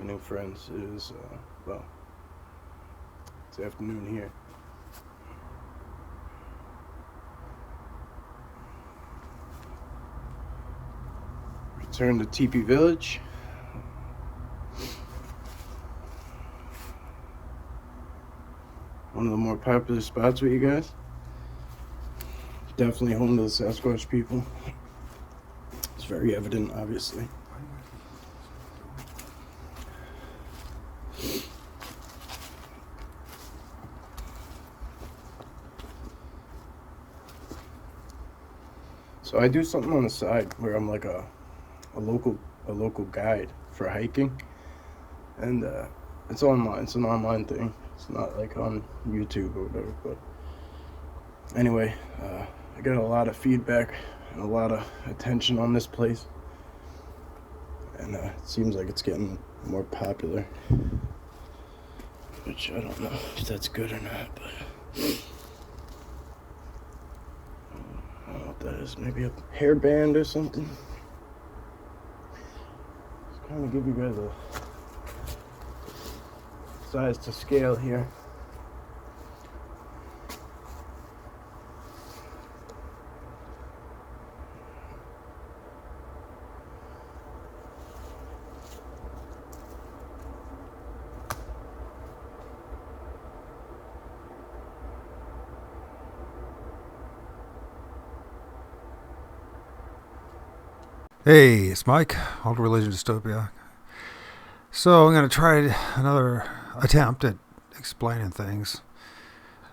new friends. It is, well, it's afternoon here. Return to Teepee Village. One of the more popular spots with you guys. Definitely home to the Sasquatch people. It's very evident, obviously. So I do something on the side where I'm like a local guide for hiking, and it's online. It's an online thing. It's not like on YouTube or whatever. But anyway, I got a lot of feedback and a lot of attention on this place, and it seems like it's getting more popular, which I don't know if that's good or not, but I don't know what that is. Maybe a hairband or something. Just kind of give you guys a size to scale here. Hey, it's Mike, Old Religion Dystopia. So I'm going to try another attempt at explaining things.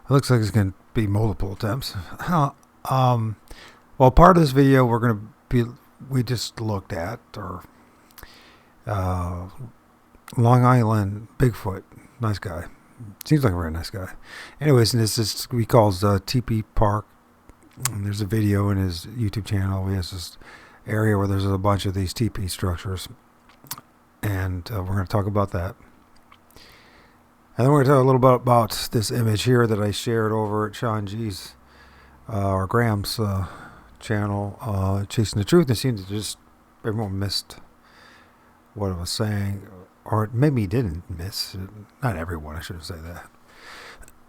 It looks like it's going to be multiple attempts. Well, part of this video we just looked at, or Long Island Bigfoot. Nice guy. Seems like a very nice guy. Anyways, and this is he calls Teepee Park. And there's a video in his YouTube channel. He has this area where there's a bunch of these teepee structures, and we're going to talk about that. And then we're going to talk a little bit about this image here that I shared over at Sean G's or Graham's channel, Chasing the Truth. It seemed to just everyone missed what I was saying, or maybe he didn't miss. Not everyone, I shouldn't say that.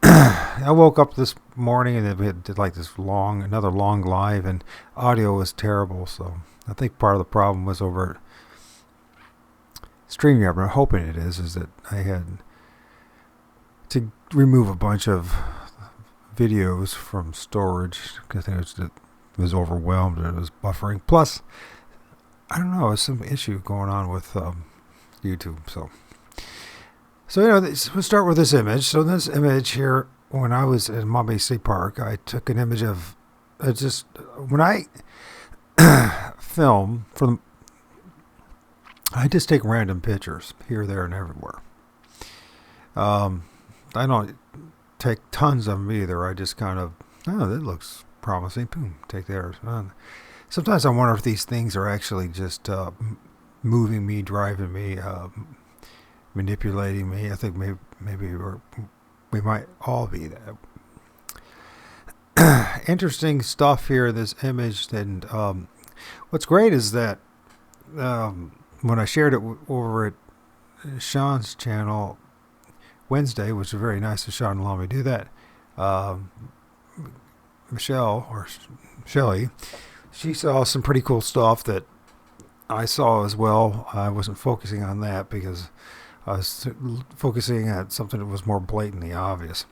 I woke up this morning and we did like another long live, and audio was terrible. So I think part of the problem was over at StreamYard, but I'm hoping it is that I had to remove a bunch of videos from storage because it was overwhelmed and it was buffering. Plus, I don't know, there's some issue going on with YouTube. So we'll start with this image. So this image here, when I was in Mobay State Park, I took an image of when I film I just take random pictures here, there, and everywhere. I don't take tons of them either. I just kind of, that looks promising. Boom, take theirs. Sometimes I wonder if these things are actually just moving me, driving me, manipulating me. I think maybe we might all be that. Interesting stuff here, this image. And what's great is that when I shared it over at Sean's channel Wednesday, which was very nice of Sean to allow me to do that, Shelly, she saw some pretty cool stuff that I saw as well. I wasn't focusing on that because I was focusing at something that was more blatantly obvious.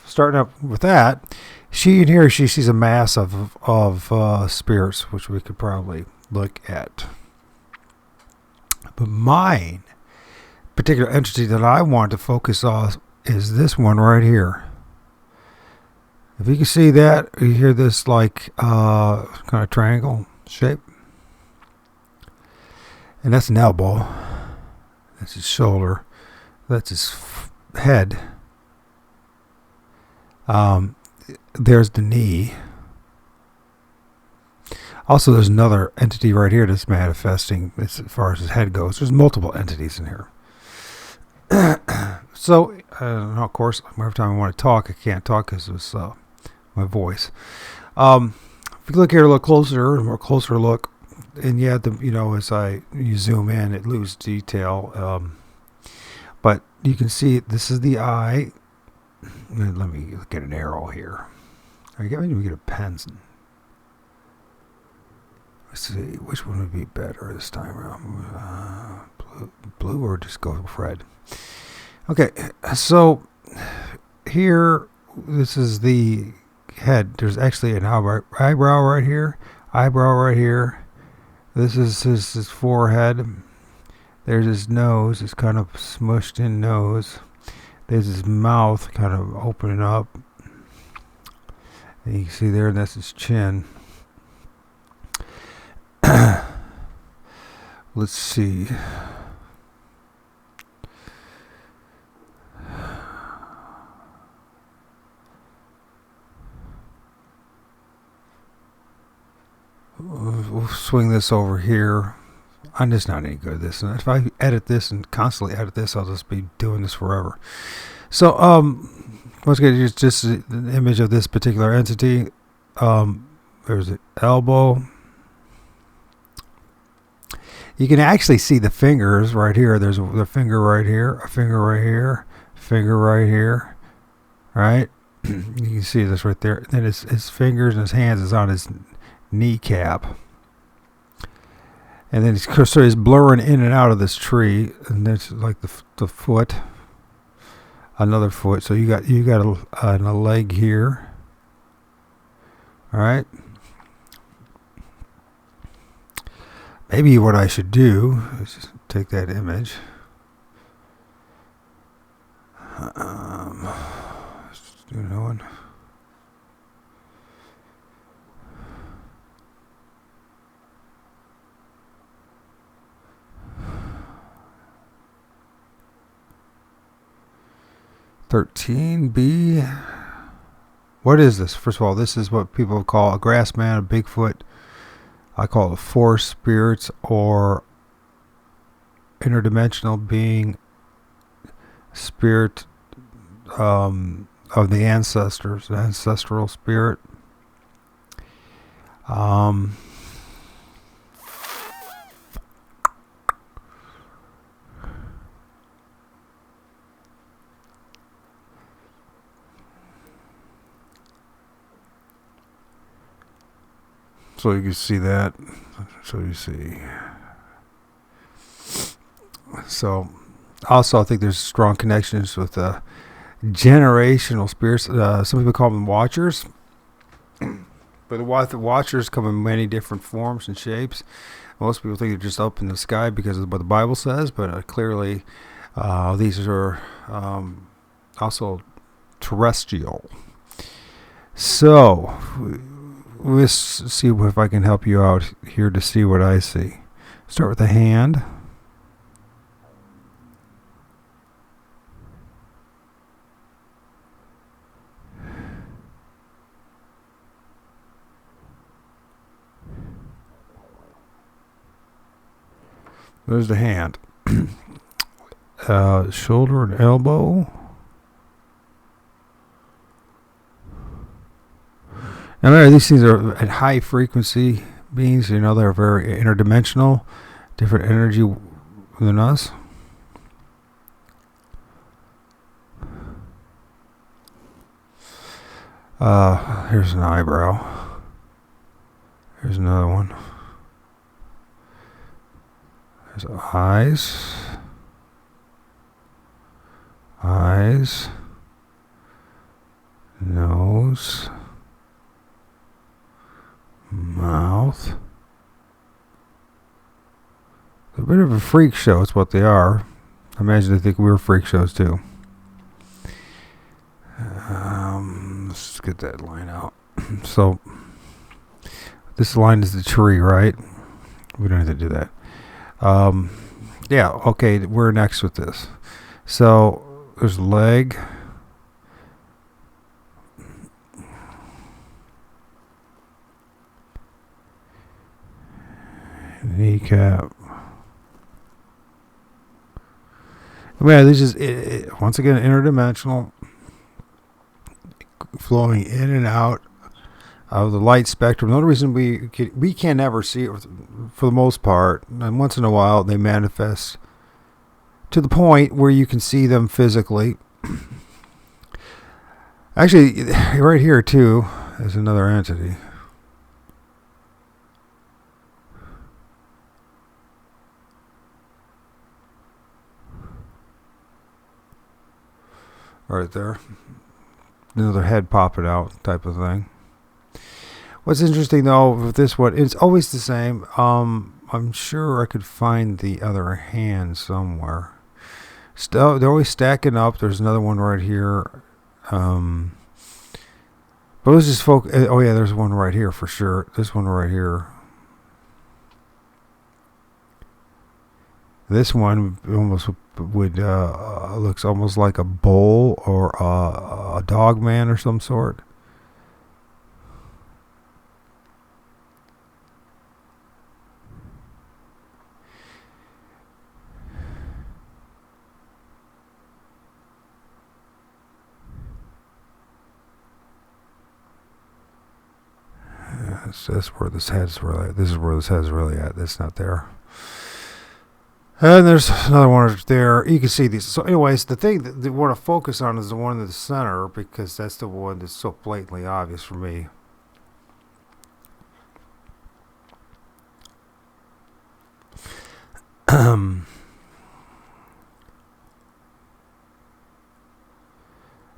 Starting up with that, she sees a mass of spirits, which we could probably look at. But mine particular entity that I want to focus on is this one right here. If you can see that, you hear this like kind of triangle shape. And that's an elbow. That's his shoulder. That's his head. There's the knee. Also, there's another entity right here that's manifesting as far as his head goes. There's multiple entities in here. So, of course, every time I want to talk, I can't talk because it's my voice. If you look here a little closer, a more closer look, and yeah, as you zoom in, it loses detail. But you can see this is the eye. Let me get an arrow here. I get a pencil. Let's see, which one would be better this time around? Blue or just go with red? Okay, so here, this is the head. There's actually an eyebrow right here. This is his forehead. There's his nose. It's kind of smushed in nose. There's his mouth kind of opening up. And you can see there, that's his chin. Let's see. We'll swing this over here. I'm just not any good at this. And if I edit this and constantly edit this, I'll just be doing this forever. So, let's get just the image of this particular entity. There's the elbow. You can actually see the fingers right here. There's a finger right here, a finger right here, finger right here, right? You can see this right there. Then his fingers and his hands is on his kneecap. And then he's blurring in and out of this tree. And that's like the foot. Another foot. So you got a leg here. All right. Maybe what I should do is just take that image. Let's do another one. B. What is this? First of all, this is what people call a grass man, a Bigfoot. I call it forest spirits or interdimensional being, spirit of the ancestors, the ancestral spirit. So you can see that. So you see. So also I think there's strong connections with generational spirits. Some people call them watchers. But the watchers come in many different forms and shapes. Most people think they're just up in the sky because of what the Bible says, but clearly these are also terrestrial. So let's see if I can help you out here to see what I see. Start with the hand. There's the hand. Shoulder and elbow. Now remember, these things are at high frequency beings. You know, they're very interdimensional, different energy than us. Here's an eyebrow. Here's another one. There's eyes. Eyes. Nose. Mouth. A bit of a freak show is what they are. I imagine they think we're freak shows too. Let's get that line out. So this line is the tree, right? We don't have to do that. Yeah, okay, we're next with this. So there's leg. Kneecap. Well, this is once again interdimensional, flowing in and out of the light spectrum. The only reason we can never see it for the most part, and once in a while they manifest to the point where you can see them physically. Actually, right here too is another entity. Right there. Another head popping out type of thing. What's interesting though with this one, it's always the same. I'm sure I could find the other hand somewhere. Still, they're always stacking up. There's another one right here. But let's just focus. Oh yeah, there's one right here for sure. This one right here. This one almost would looks almost like a bull or a dog man or some sort. That's where this head's really. This is where this head's really at. That's not there. And there's another one right there. You can see these. So, anyways, the thing that they want to focus on is the one in the center because that's the one that's so blatantly obvious for me.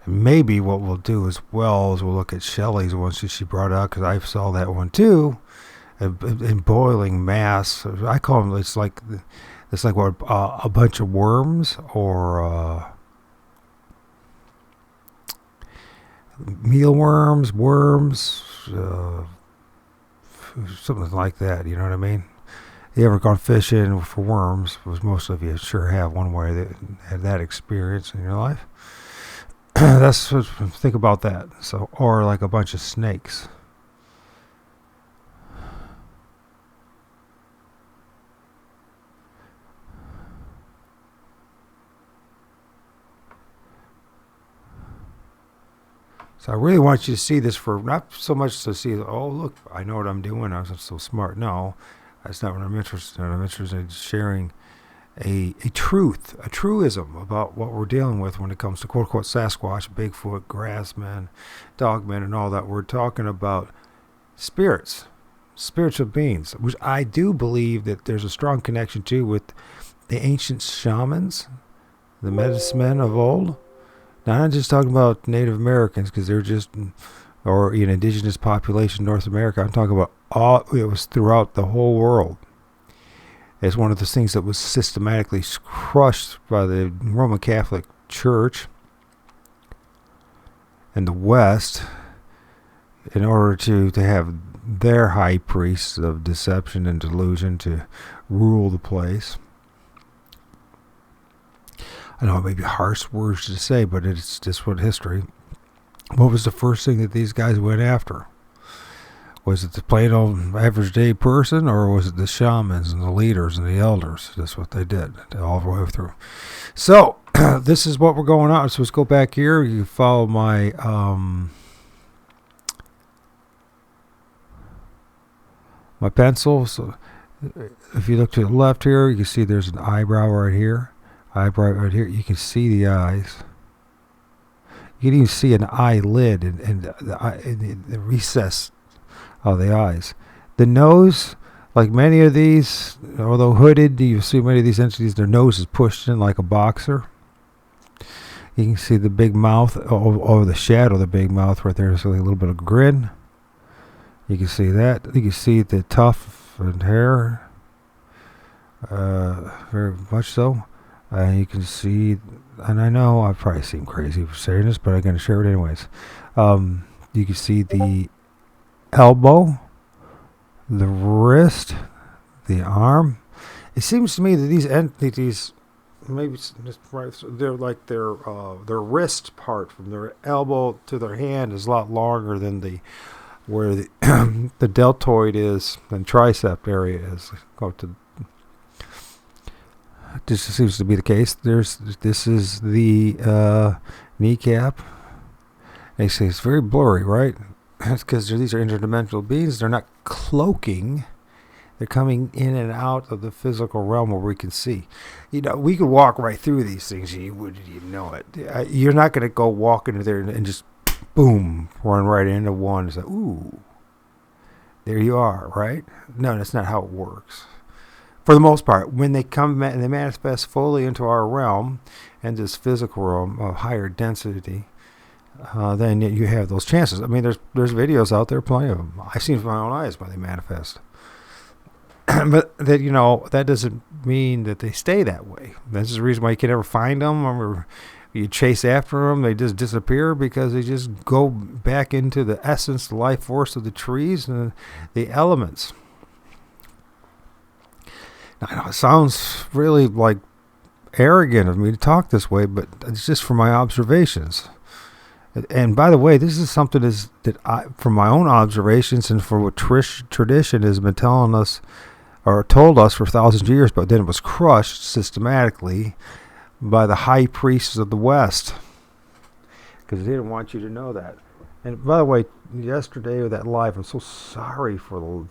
Maybe what we'll do as well is we'll look at Shelley's one she brought out because I saw that one too, in boiling mass. I call them. It's like what a bunch of worms or mealworms, worms, something like that. You know what I mean? You ever gone fishing for worms? Because most of you sure have one way that had that experience in your life. That's what think about that. So, or like a bunch of snakes. So I really want you to see this for not so much to see, oh look, I know what I'm doing, I'm so smart. No, that's not what I'm interested in. I'm interested in sharing a truth, a truism about what we're dealing with when it comes to quote unquote Sasquatch, Bigfoot, grassmen, dogmen, and all that. We're talking about spirits, spiritual beings, which I do believe that there's a strong connection to with the ancient shamans, the medicine men of old. Now, I'm not just talking about Native Americans because they're just, or indigenous population in North America. I'm talking about it was throughout the whole world. It's one of those things that was systematically crushed by the Roman Catholic Church in the West in order to have their high priests of deception and delusion to rule the place. I know it may be harsh words to say, but it's just what history. What was the first thing that these guys went after? Was it the plain old average day person, or was it the shamans and the leaders and the elders? That's what they did all the way through. So this is what we're going on. So let's go back here. You follow my my pencil. So if you look to the left here, you can see there's an eyebrow right here. Eyebrow right here. You can see the eyes. You can even see an eyelid and the recess of the eyes. The nose, like many of these, although hooded, you see many of these entities, their nose is pushed in like a boxer. You can see the big mouth, or the shadow of the big mouth right there. So a little bit of grin. You can see that. You can see the tuft and hair, very much so. You can see, and I know I probably seem crazy for saying this, but I'm going to share it anyways. You can see the elbow, the wrist, the arm. It seems to me that these entities, maybe they're like their wrist part from their elbow to their hand is a lot longer than where the the deltoid is and tricep area is. This seems to be the case. This is the kneecap. They say it's very blurry, right? because these are interdimensional beings. They're not cloaking. They're coming in and out of the physical realm where we can see. We could walk right through these things and you wouldn't even know it. You're not going to go walk into there and just, boom, run right into one and say, ooh, there you are, right? No, that's not how it works. For the most part, when they come and they manifest fully into our realm and this physical realm of higher density, then you have those chances. I mean, there's videos out there, plenty of them. I've seen with my own eyes when they manifest. But that doesn't mean that they stay that way. That's the reason why you can never find them, or you chase after them. They just disappear because they just go back into the essence, the life force of the trees and the elements. Now, I know it sounds really like arrogant of me to talk this way, but it's just from my observations. And by the way, this is something that I, from my own observations and for what tradition has been telling us or told us for thousands of years, but then it was crushed systematically by the high priests of the West because they didn't want you to know that. And by the way, yesterday with that live, I'm so sorry for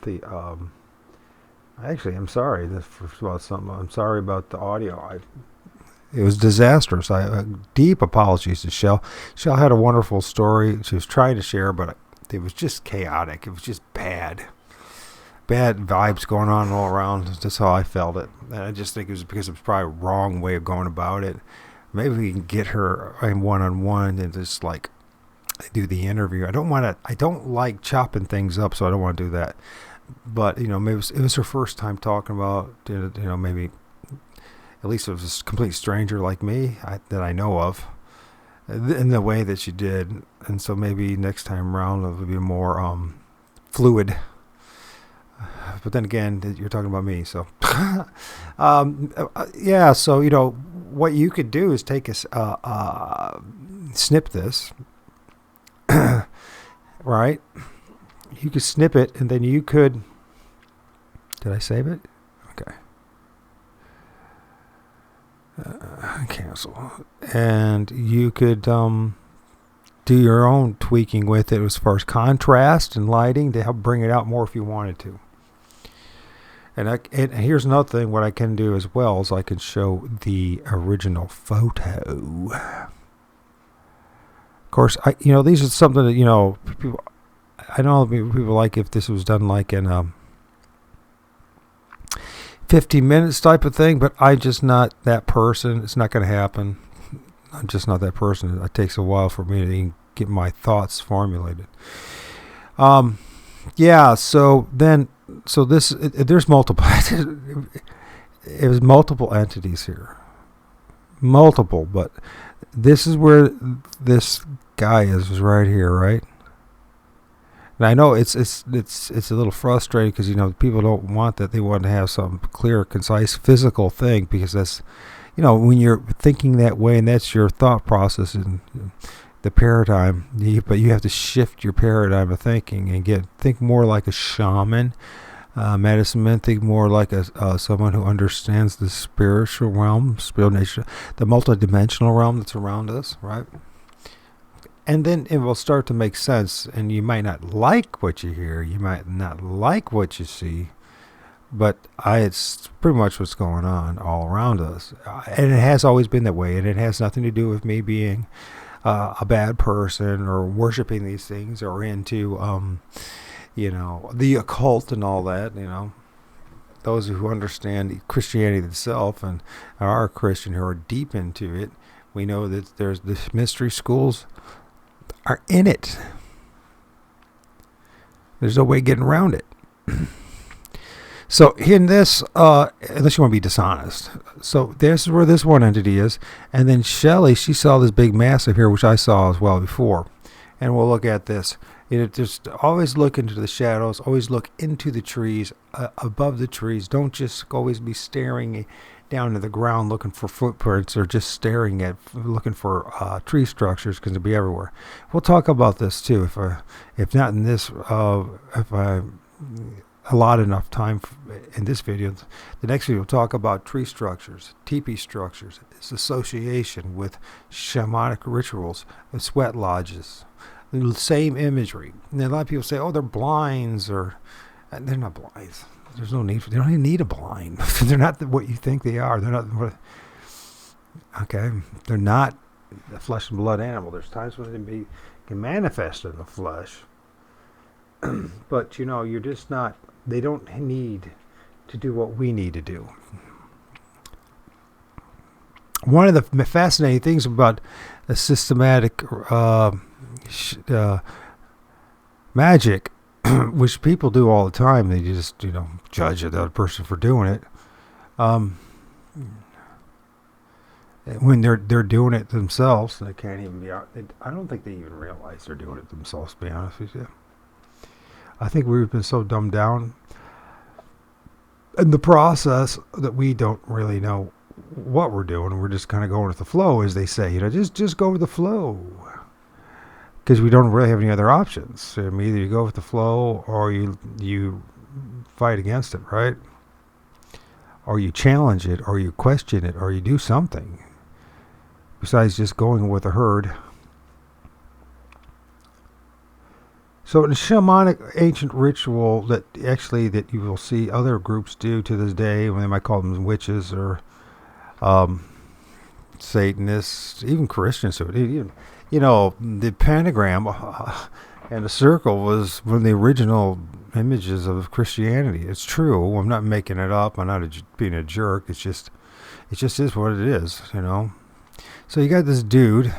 actually, I'm sorry about something. I'm sorry about the audio. It was disastrous. Deep apologies to Shell. Shell had a wonderful story she was trying to share, but it was just chaotic. It was just bad vibes going on all around. That's how I felt it. And I just think it was because it was probably a wrong way of going about it. Maybe we can get her in one-on-one and just like do the interview. I don't like chopping things up, so I don't want to do that. But maybe it was her first time talking about maybe at least it was a complete stranger like me that I know of in the way that she did. And so maybe next time around it will be more fluid. But then again, you're talking about me, so yeah. So what you could do is take snip this, right? You could snip it, and then you could. Did I save it? Okay. Cancel, and you could do your own tweaking with it as far as contrast and lighting to help bring it out more if you wanted to. And here's another thing. What I can do as well is I can show the original photo. Of course, these are something that people. I know people like if this was done like in 15 minutes type of thing, but I'm just not that person. It's not going to happen. I'm just not that person. It takes a while for me to get my thoughts formulated. Yeah. So there's multiple. It was multiple entities here. Multiple, but this is where this guy is right here, right? And I know it's a little frustrating because people don't want that. They want to have some clear, concise, physical thing because that's when you're thinking that way and that's your thought process and the paradigm. But you have to shift your paradigm of thinking and think more like a shaman, medicine man. Think more like someone who understands the spiritual realm, spiritual nature, the multidimensional realm that's around us, right? And then it will start to make sense, and you might not like what you hear, you might not like what you see, but it's pretty much what's going on all around us. And it has always been that way, and it has nothing to do with me being a bad person or worshiping these things or into, the occult and all that, Those who understand Christianity itself and are Christian, who are deep into it, we know that there's the mystery schools are in it. There's no way getting around it. So in this, unless you want to be dishonest. So this is where this one entity is. And then Shelley, she saw this big massive here, which I saw as well before. And we'll look at this. Just always look into the shadows. Always look into the trees, above the trees. Don't just always be staring down to the ground looking for footprints or just looking for tree structures because they'll be everywhere. We'll talk about this too if not in this if I allot enough time in this video. The next video we'll talk about tree structures, teepee structures, its association with shamanic rituals, the sweat lodges, The same imagery. And a lot of people say, "Oh, they're blinds," or they're not blinds. There's no need for. They don't even need a blind. They're not what you think they are. They're not. Okay, they're not a flesh and blood animal. There's times when they can manifest in the flesh, but you're just not. They don't need to do what we need to do. One of the fascinating things about the systematic magic, which people do all the time, they just judge the other person for doing it. When they're doing it themselves, they can't even be out. I don't think they even realize they're doing it themselves. To be honest with you, I think we've been so dumbed down in the process that we don't really know what we're doing. We're just kind of going with the flow, as they say. Just go with the flow, because we don't really have any other options. Either you go with the flow, or you fight against it, right? Or you challenge it, or you question it, or you do something besides just going with the herd. So in shamanic ancient ritual that you will see other groups do to this day, when they might call them witches or Satanists, even Christians. Even, the pentagram and the circle was one of the original images of Christianity. It's true. I'm not making it up. I'm not being a jerk. It just is what it is, So you got this dude,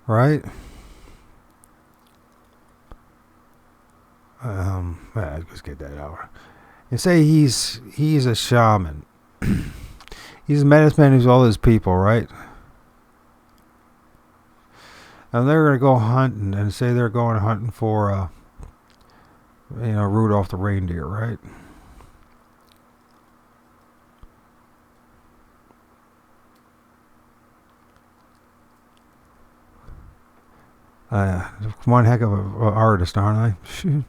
right? Let's get that out. And say he's a shaman. He's a medicine man who's all his people, right? And they're going to go hunting, and say they're going hunting for, Rudolph the reindeer, right? One heck of an artist, aren't I? Shoot.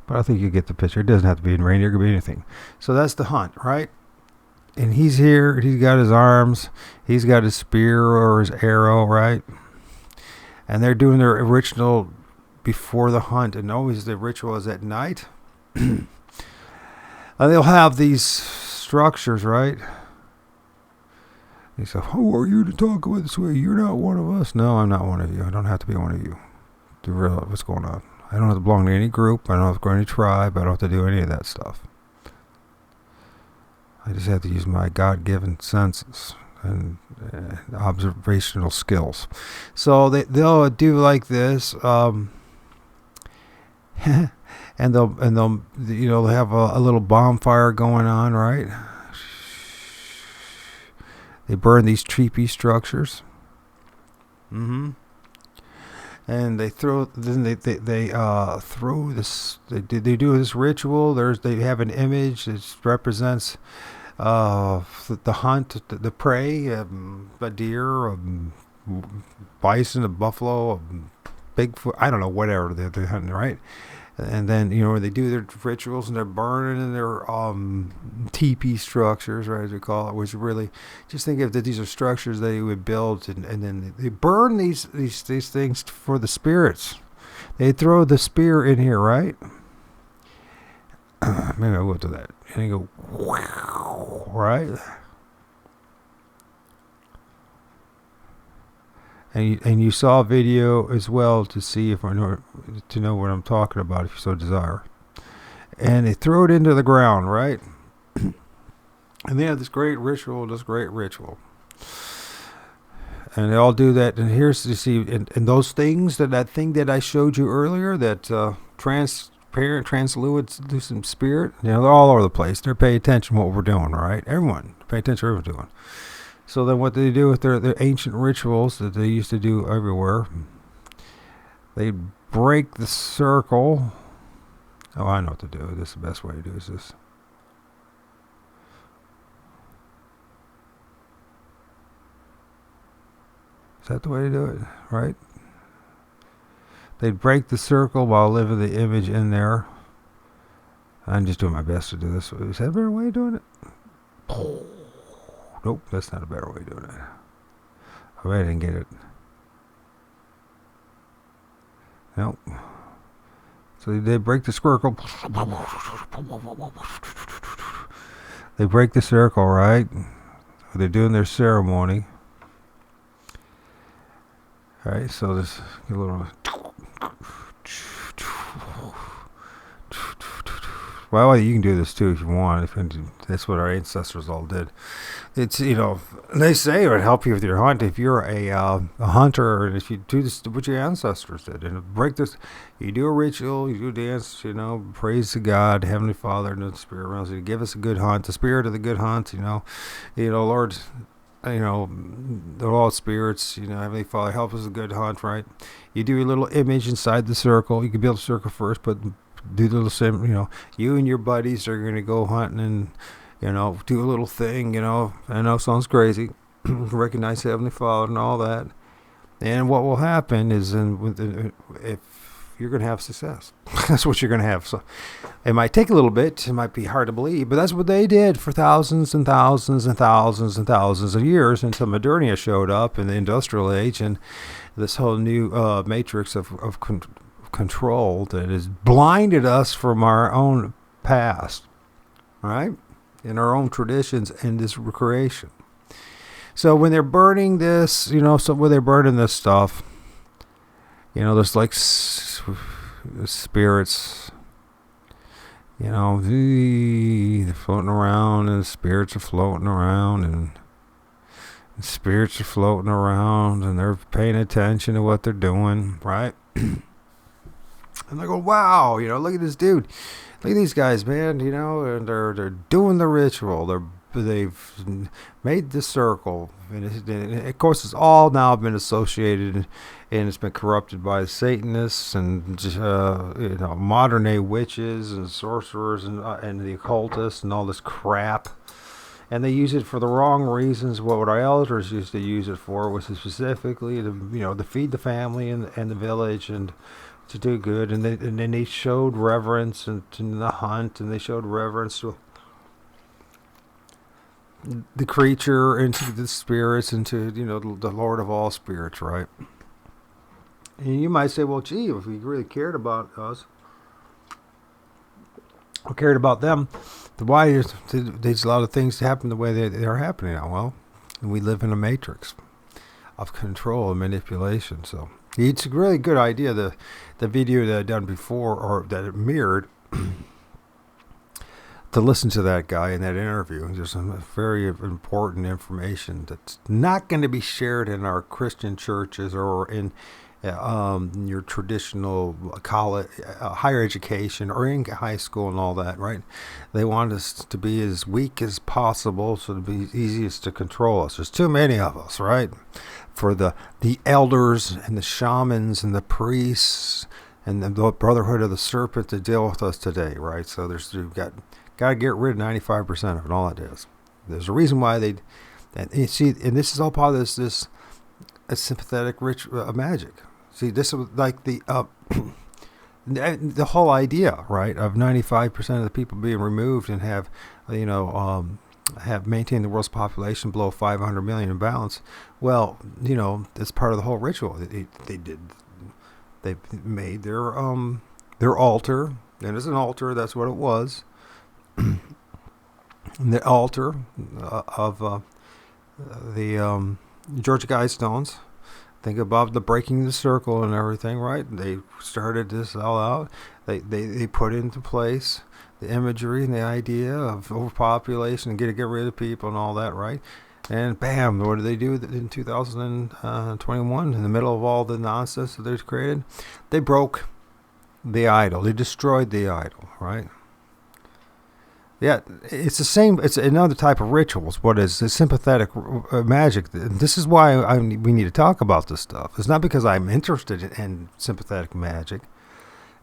But I think you get the picture. It doesn't have to be in reindeer. It could be anything. So that's the hunt, right? And he's here. He's got his arms. He's got his spear or his arrow, right? And they're doing their ritual before the hunt. And always the ritual is at night. And they'll have these structures, right? He said, "Who are you to talk about this way? You're not one of us." No, I'm not one of you. I don't have to be one of you to realize what's going on. I don't have to belong to any group. I don't have to go to any tribe. I don't have to do any of that stuff. I just have to use my God-given senses and observational skills. So they'll do like this, and they'll have a little bonfire going on, right? They burn these teepee structures. And they throw throw this. They do this ritual. They have an image that represents the hunt, the prey, a deer, a bison, a buffalo, a Bigfoot. I don't know, whatever they're hunting, right? And then they do their rituals, and they're burning in their teepee structures, right, as we call it, which really, just think of that these are structures they would build, and then they burn these things for the spirits. They throw the spear in here, right? Maybe I'll go to that. And they go, right? And you saw a video as well to see to know what I'm talking about, if you so desire. And they throw it into the ground, right? And they have this great ritual. And they all do that. And here's to see, and those things, that thing that I showed you earlier, that transparent, translucent spirit, they're all over the place. They're paying attention to what we're doing, right? Everyone, pay attention to what we're doing. So then what they do with their ancient rituals that they used to do everywhere, they break the circle. Oh, I know what to do. This is the best way to do this. Is that the way to do it? Right? They break the circle while leaving the image in there. I'm just doing my best to do this. Is that a better way of doing it? Nope, that's not a better way of doing it. I didn't get it. Nope. So they break the circle. They break the circle, right? They're doing their ceremony. All right, so this a little. Well, you can do this too if you want. That's what our ancestors all did. It's, they say it would help you with your hunt if you're a hunter, and if you do this, what your ancestors did, and break this, you do a ritual, you do dance, praise to God, Heavenly Father, and the Spirit around you, give us a good hunt, the Spirit of the good hunt, Lord, the all spirits, Heavenly Father, help us a good hunt, right? You do a little image inside the circle. You can build a circle first, but do the little sim, you and your buddies are going to go hunting and, do a little thing, I know it sounds crazy, recognize Heavenly Father and all that. And what will happen is if you're going to have success, that's what you're going to have. So it might take a little bit. It might be hard to believe, but that's what they did for thousands and thousands and thousands and thousands of years until modernity showed up in the industrial age and this whole new matrix of control that has blinded us from our own past, right? In our own traditions and this recreation. So when they're burning this, when they're burning this stuff, there's like spirits, they're floating around, and spirits are floating around, and spirits are floating around, and they're paying attention to what they're doing, right? And they go, wow, look at this dude. Look at these guys, man, and they're doing the ritual. They've made the circle. And of course, it's all now been associated and it's been corrupted by Satanists and, modern day witches and sorcerers and the occultists and all this crap. And they use it for the wrong reasons. What our elders used to use it for was specifically to feed the family and the village and to do good, and then they showed reverence to the hunt, and they showed reverence to the creature and to the spirits and to the Lord of all spirits, right? And you might say, well, gee, if we really cared about us or cared about them, then why there's a lot of things happen the way they are happening now? Well, we live in a matrix of control and manipulation, so it's a really good idea. The video that I'd done before, or that it mirrored, to listen to that guy in that interview. There's some very important information that's not going to be shared in our Christian churches or in your traditional college, higher education, or in high school and all that, right? They want us to be as weak as possible so to be easiest to control us. There's too many of us, right? For the elders and the shamans and the priests and the Brotherhood of the Serpent to deal with us today, right? So we've got to get rid of 95% of it. All it is. There's a reason why and this is all part of this sympathetic magic. See, this is like the whole idea, right, of 95% of the people being removed and have maintained the world's population below 500 million in balance. Well, that's part of the whole ritual. They made their altar, and it's an altar. That's what it was. The altar of the Georgia Guidestones. Think about the breaking the circle and everything, right? They started this all out. They put into place the imagery and the idea of overpopulation and get rid of people and all that, right? And bam, what did they do in 2021 in the middle of all the nonsense that they've created? They broke the idol. They destroyed the idol, right? Yeah, it's the same. It's another type of rituals. What is the sympathetic magic? This is why we need to talk about this stuff. It's not because I'm interested in sympathetic magic.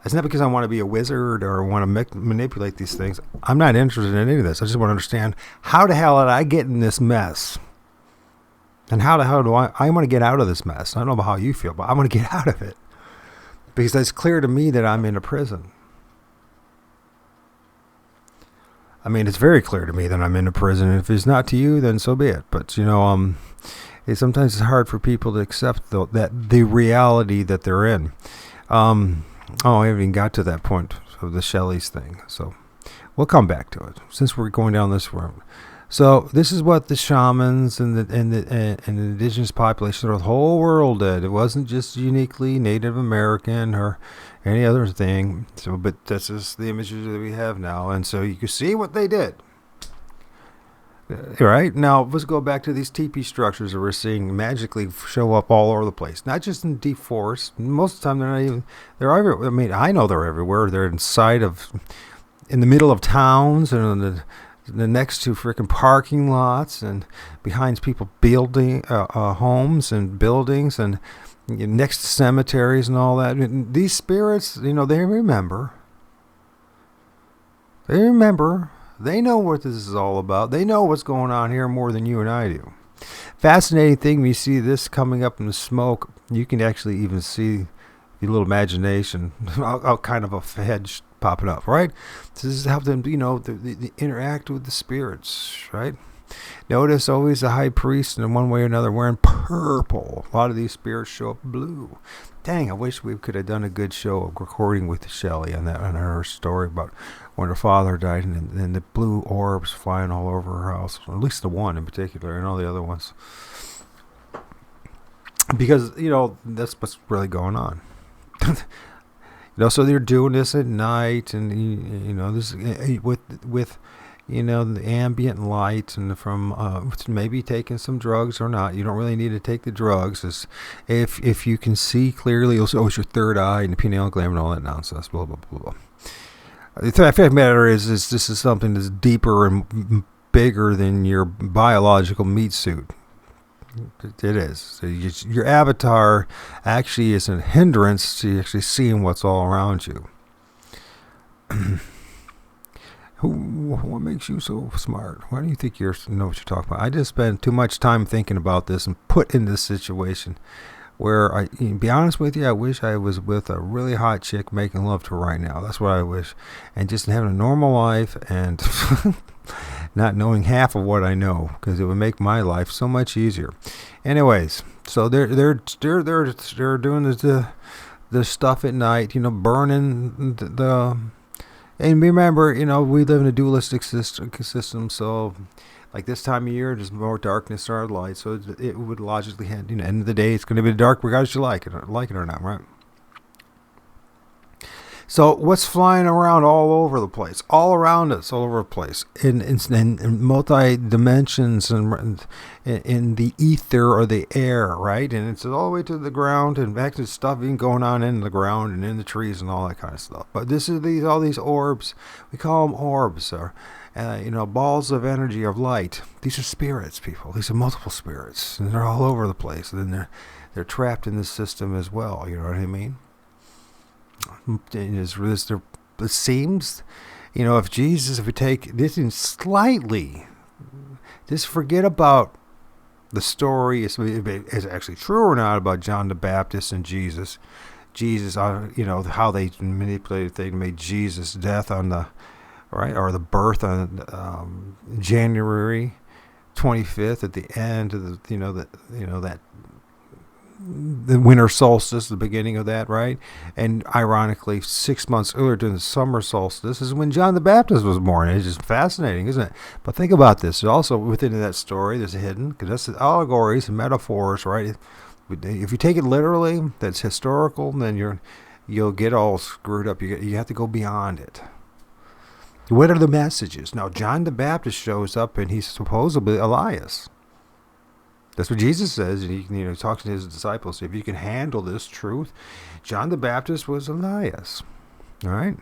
It's not because I want to be a wizard or want to manipulate these things. I'm not interested in any of this. I just want to understand how the hell did I get in this mess? And how the hell do I want to get out of this mess? I don't know about how you feel, but I want to get out of it. Because it's clear to me that I'm in a prison. I mean, it's very clear to me that I'm in a prison. And if it's not to you, then so be it. But, sometimes it's hard for people to accept the reality that they're in. I haven't even got to that point of the Shelley's thing. So we'll come back to it since we're going down this road. So this is what the shamans and the indigenous population of the whole world did. It wasn't just uniquely Native American or any other thing. So, but this is the images that we have now, and so you can see what they did. Right now, let's go back to these teepee structures that we're seeing magically show up all over the place. Not just in deep forest. Most of the time, they're not even. They're everywhere. I mean, I know they're everywhere. They're in the middle of towns and the next to freaking parking lots and behind people building homes and buildings and next to cemeteries and all that. And these spirits, they remember. They remember. They know what this is all about. They know what's going on here more than you and I do. Fascinating thing, when you see this coming up in the smoke, you can actually even see your little imagination, kind of a hedge popping up, right? So this is how them, they interact with the spirits, right? Notice always the high priest in one way or another wearing purple. A lot of these spirits show up blue. Dang, I wish we could have done a good show of recording with Shelley on her story about when her father died and the blue orbs flying all over her house, or at least the one in particular and all the other ones. Because, that's what's really going on. So they're doing this at night, and this with the ambient light, and from maybe taking some drugs or not. You don't really need to take the drugs. If you can see clearly, it's your third eye and the pineal gland and all that nonsense. Blah blah blah blah. The fact of the matter is this is something that's deeper and bigger than your biological meat suit. It is. So your avatar actually is a hindrance to actually seeing what's all around you. What makes you so smart? Why do you think you know what you're talking about? I just spent too much time thinking about this and put in this situation where to be honest with you, I wish I was with a really hot chick making love to her right now. That's what I wish. And just having a normal life and not knowing half of what I know, because it would make my life so much easier. Anyways, so they're doing the stuff at night, burning the. And remember, we live in a dualistic system, so like this time of year, there's more darkness or light, so it would logically end. End of the day, it's going to be dark regardless you like it or not, right? So what's flying around all over the place, all around us, all over the place, in multi-dimensions and in the ether or the air, right? And it's all the way to the ground and back to stuff even going on in the ground and in the trees and all that kind of stuff. But this is all these orbs. We call them orbs, or balls of energy, of light. These are spirits, people. These are multiple spirits, and they're all over the place. And then they're trapped in this system as well. You know what I mean? It seems, if we take this in slightly, just forget about the story, is actually true or not, about John the Baptist and Jesus, how they manipulated things, made Jesus' death on the, right, or the birth on January 25th at the end of that the winter solstice, the beginning of that, right? And ironically, 6 months earlier during the summer solstice is when John the Baptist was born. It's just fascinating, isn't it? But think about this. Also within that story, there's a hidden, because that's the allegories and metaphors, right? If you take it literally, that's historical, then you'll get all screwed up. You have to go beyond it. What are the messages? Now, John the Baptist shows up, and he's supposedly Elias. That's what Jesus says, and he talks to his disciples. If you can handle this truth, John the Baptist was Elias. All right?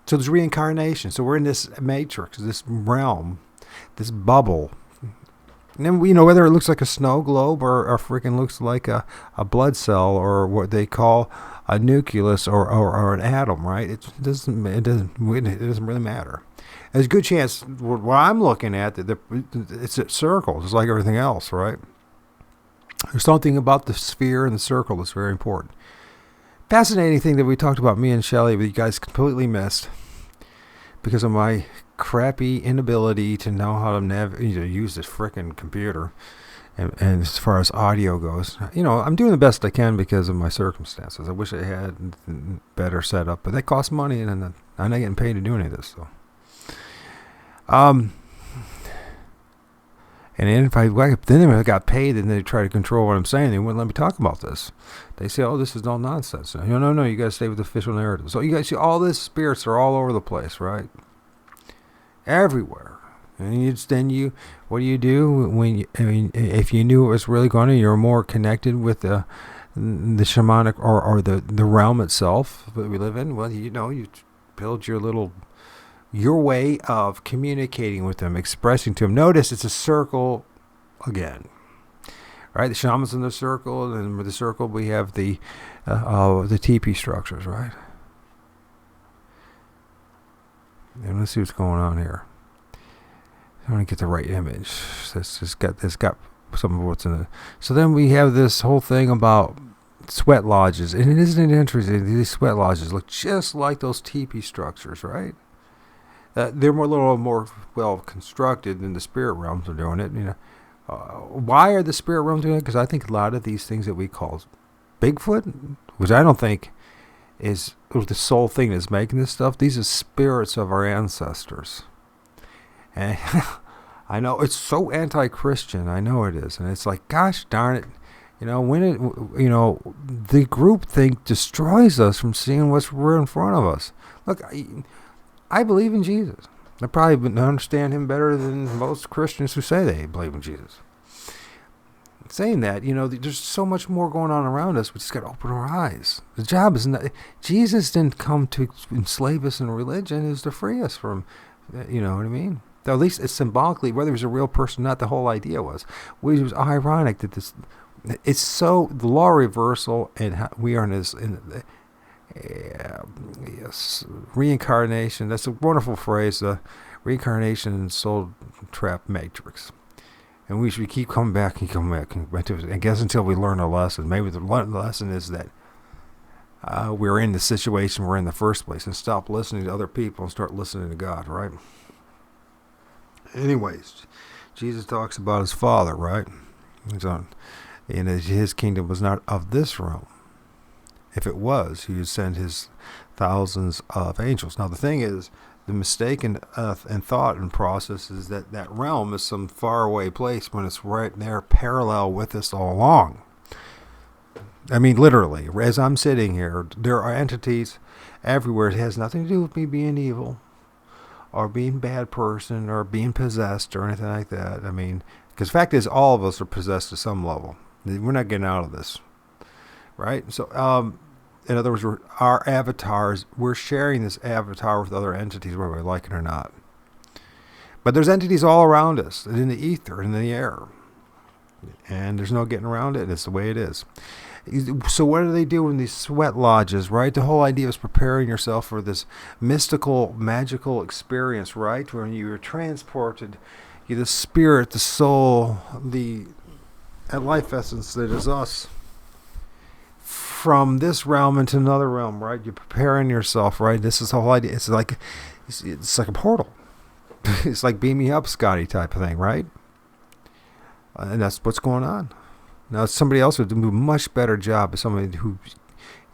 So there's reincarnation. So we're in this matrix, this realm, this bubble. And then, whether it looks like a snow globe or freaking looks like a blood cell or what they call a nucleus or an atom, right? It doesn't really matter. There's a good chance what I'm looking at that it's a circle, just like everything else, right? There's something about the sphere and the circle that's very important. Fascinating thing that we talked about, me and Shelley, but you guys completely missed because of my crappy inability to know how to use this frickin' computer. And as far as audio goes, I'm doing the best I can because of my circumstances. I wish I had better setup, but that costs money, and I'm not getting paid to do any of this. So, and then if I got paid, and they try to control what I'm saying, they wouldn't let me talk about this. They say, "Oh, this is all nonsense." No, you got to stay with the official narrative. So you guys see, all these spirits are all over the place, right? Everywhere. And what do you do when if you knew it was really going to, you're more connected with the shamanic or the realm itself that we live in. Well, you build your way of communicating with them, expressing to them. Notice it's a circle again, right? The shamans in the circle, and with the circle we have the teepee structures, right? And let's see what's going on here. I want to get the right image. It's got some of what's in it. So then we have this whole thing about sweat lodges, and isn't it interesting? These sweat lodges look just like those teepee structures, right? They're a little more well constructed than the spirit realms are doing it. Why are the spirit realms doing it? Because I think a lot of these things that we call Bigfoot, which I don't think is the sole thing that's making this stuff. These are spirits of our ancestors. And I know it's so anti-Christian. I know it is, and it's like, gosh darn it, the groupthink destroys us from seeing what's right in front of us. Look, I believe in Jesus. I probably understand him better than most Christians who say they believe in Jesus. Saying that, there's so much more going on around us. We just got to open our eyes. The job is not. Jesus didn't come to enslave us in religion; is to free us from. You know what I mean? Though at least it's symbolically, whether he was a real person or not, the whole idea was. It was ironic that this. It's so the law reversal, and we are in this. Yes, reincarnation. That's a wonderful phrase. Reincarnation and soul trap matrix. And we should keep coming back and coming back to it. I guess until we learn a lesson. Maybe the lesson is that we're in the situation we're in the first place, and stop listening to other people and start listening to God, right? Anyways, Jesus talks about his Father, right? And his kingdom was not of this realm. If it was, he would send his thousands of angels. Now the thing is, the mistaken and thought and process is that realm is some faraway place when it's right there parallel with us all along. I mean, literally, as I'm sitting here, there are entities everywhere. It has nothing to do with me being evil or being a bad person or being possessed or anything like that. I mean, because the fact is, all of us are possessed to some level. We're not getting out of this, right? So, in other words, our avatars, we're sharing this avatar with other entities, whether we like it or not. But there's entities all around us, in the ether, in the air. And there's no getting around it. It's the way it is. So what do they do in these sweat lodges, right? The whole idea is preparing yourself for this mystical, magical experience, right? When you are transported, the spirit, the soul, the life essence that is us, from this realm into another realm, right? You're preparing yourself, right? This is the whole idea. It's like a portal. It's like beam me up, Scotty type of thing, right? And that's what's going on. Now, somebody else would do a much better job as somebody who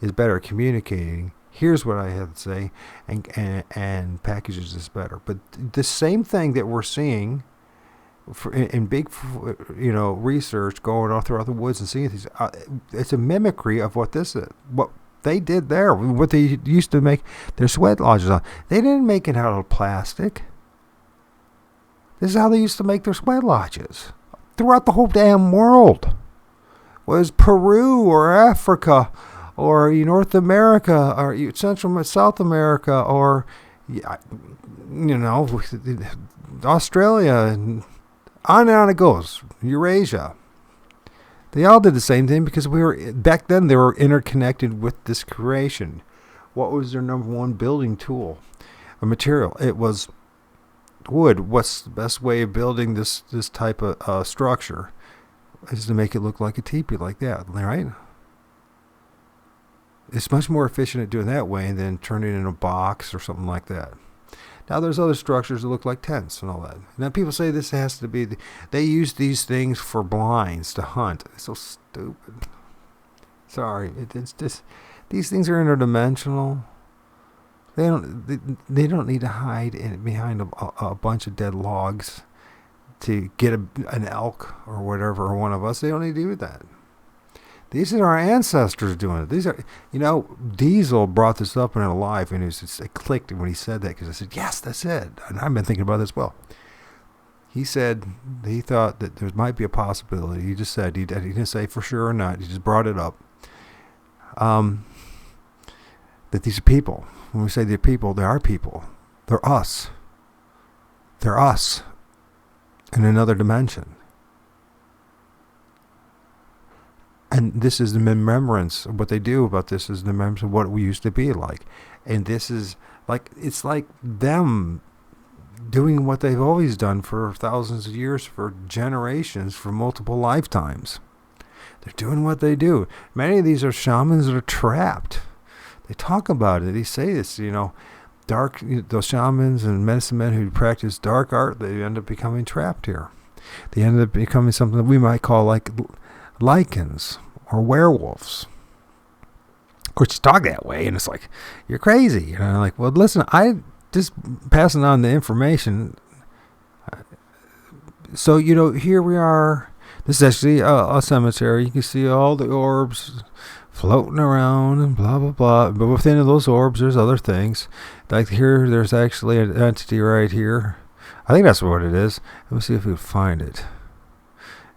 is better at communicating. Here's what I have to say, and packages this better. But the same thing that we're seeing in big, research going all throughout the woods and seeing these, it's a mimicry of what this is. What they did there, what they used to make their sweat lodges on. They didn't make it out of plastic. This is how they used to make their sweat lodges throughout the whole damn world. Was Peru or Africa or North America or Central South America or Australia, and on it goes. Eurasia. They all did the same thing because back then they were interconnected with this creation. What was their number one building tool? A material. It was wood. What's the best way of building this type of structure? Is to make it look like a teepee like that, right? It's much more efficient at doing that way than turning it in a box or something like that. Now there's other structures that look like tents and all that. Now people say this has to be. They use these things for blinds to hunt. It's so stupid. Sorry, it's just these things are interdimensional. They don't need to hide behind a bunch of dead logs to get an elk or whatever, or one of us. They don't need to do that. These are our ancestors doing it. These are, Diesel brought this up in a live, and it clicked when he said that, because I said, yes, that's it. And I've been thinking about this well. He said he thought that there might be a possibility. He just said, he didn't say for sure or not. He just brought it up. That these are people. When we say they're people, they are people. They're us. They're us in another dimension. And this is the remembrance of what they do about this, is the remembrance of what we used to be like. And this is like, it's like them doing what they've always done for thousands of years, for generations, for multiple lifetimes. They're doing what they do. Many of these are shamans that are trapped. They talk about it. They say this, those shamans and medicine men who practice dark art, they end up becoming trapped here. They end up becoming something that we might call like lichens or werewolves. Of course, you talk that way, and it's like, you're crazy. Like, well, listen, I just passing on the information. So, here we are. This is actually a cemetery. You can see all the orbs floating around and blah, blah, blah. But within those orbs, there's other things. Like here, there's actually an entity right here. I think that's what it is. Let me see if we can find it.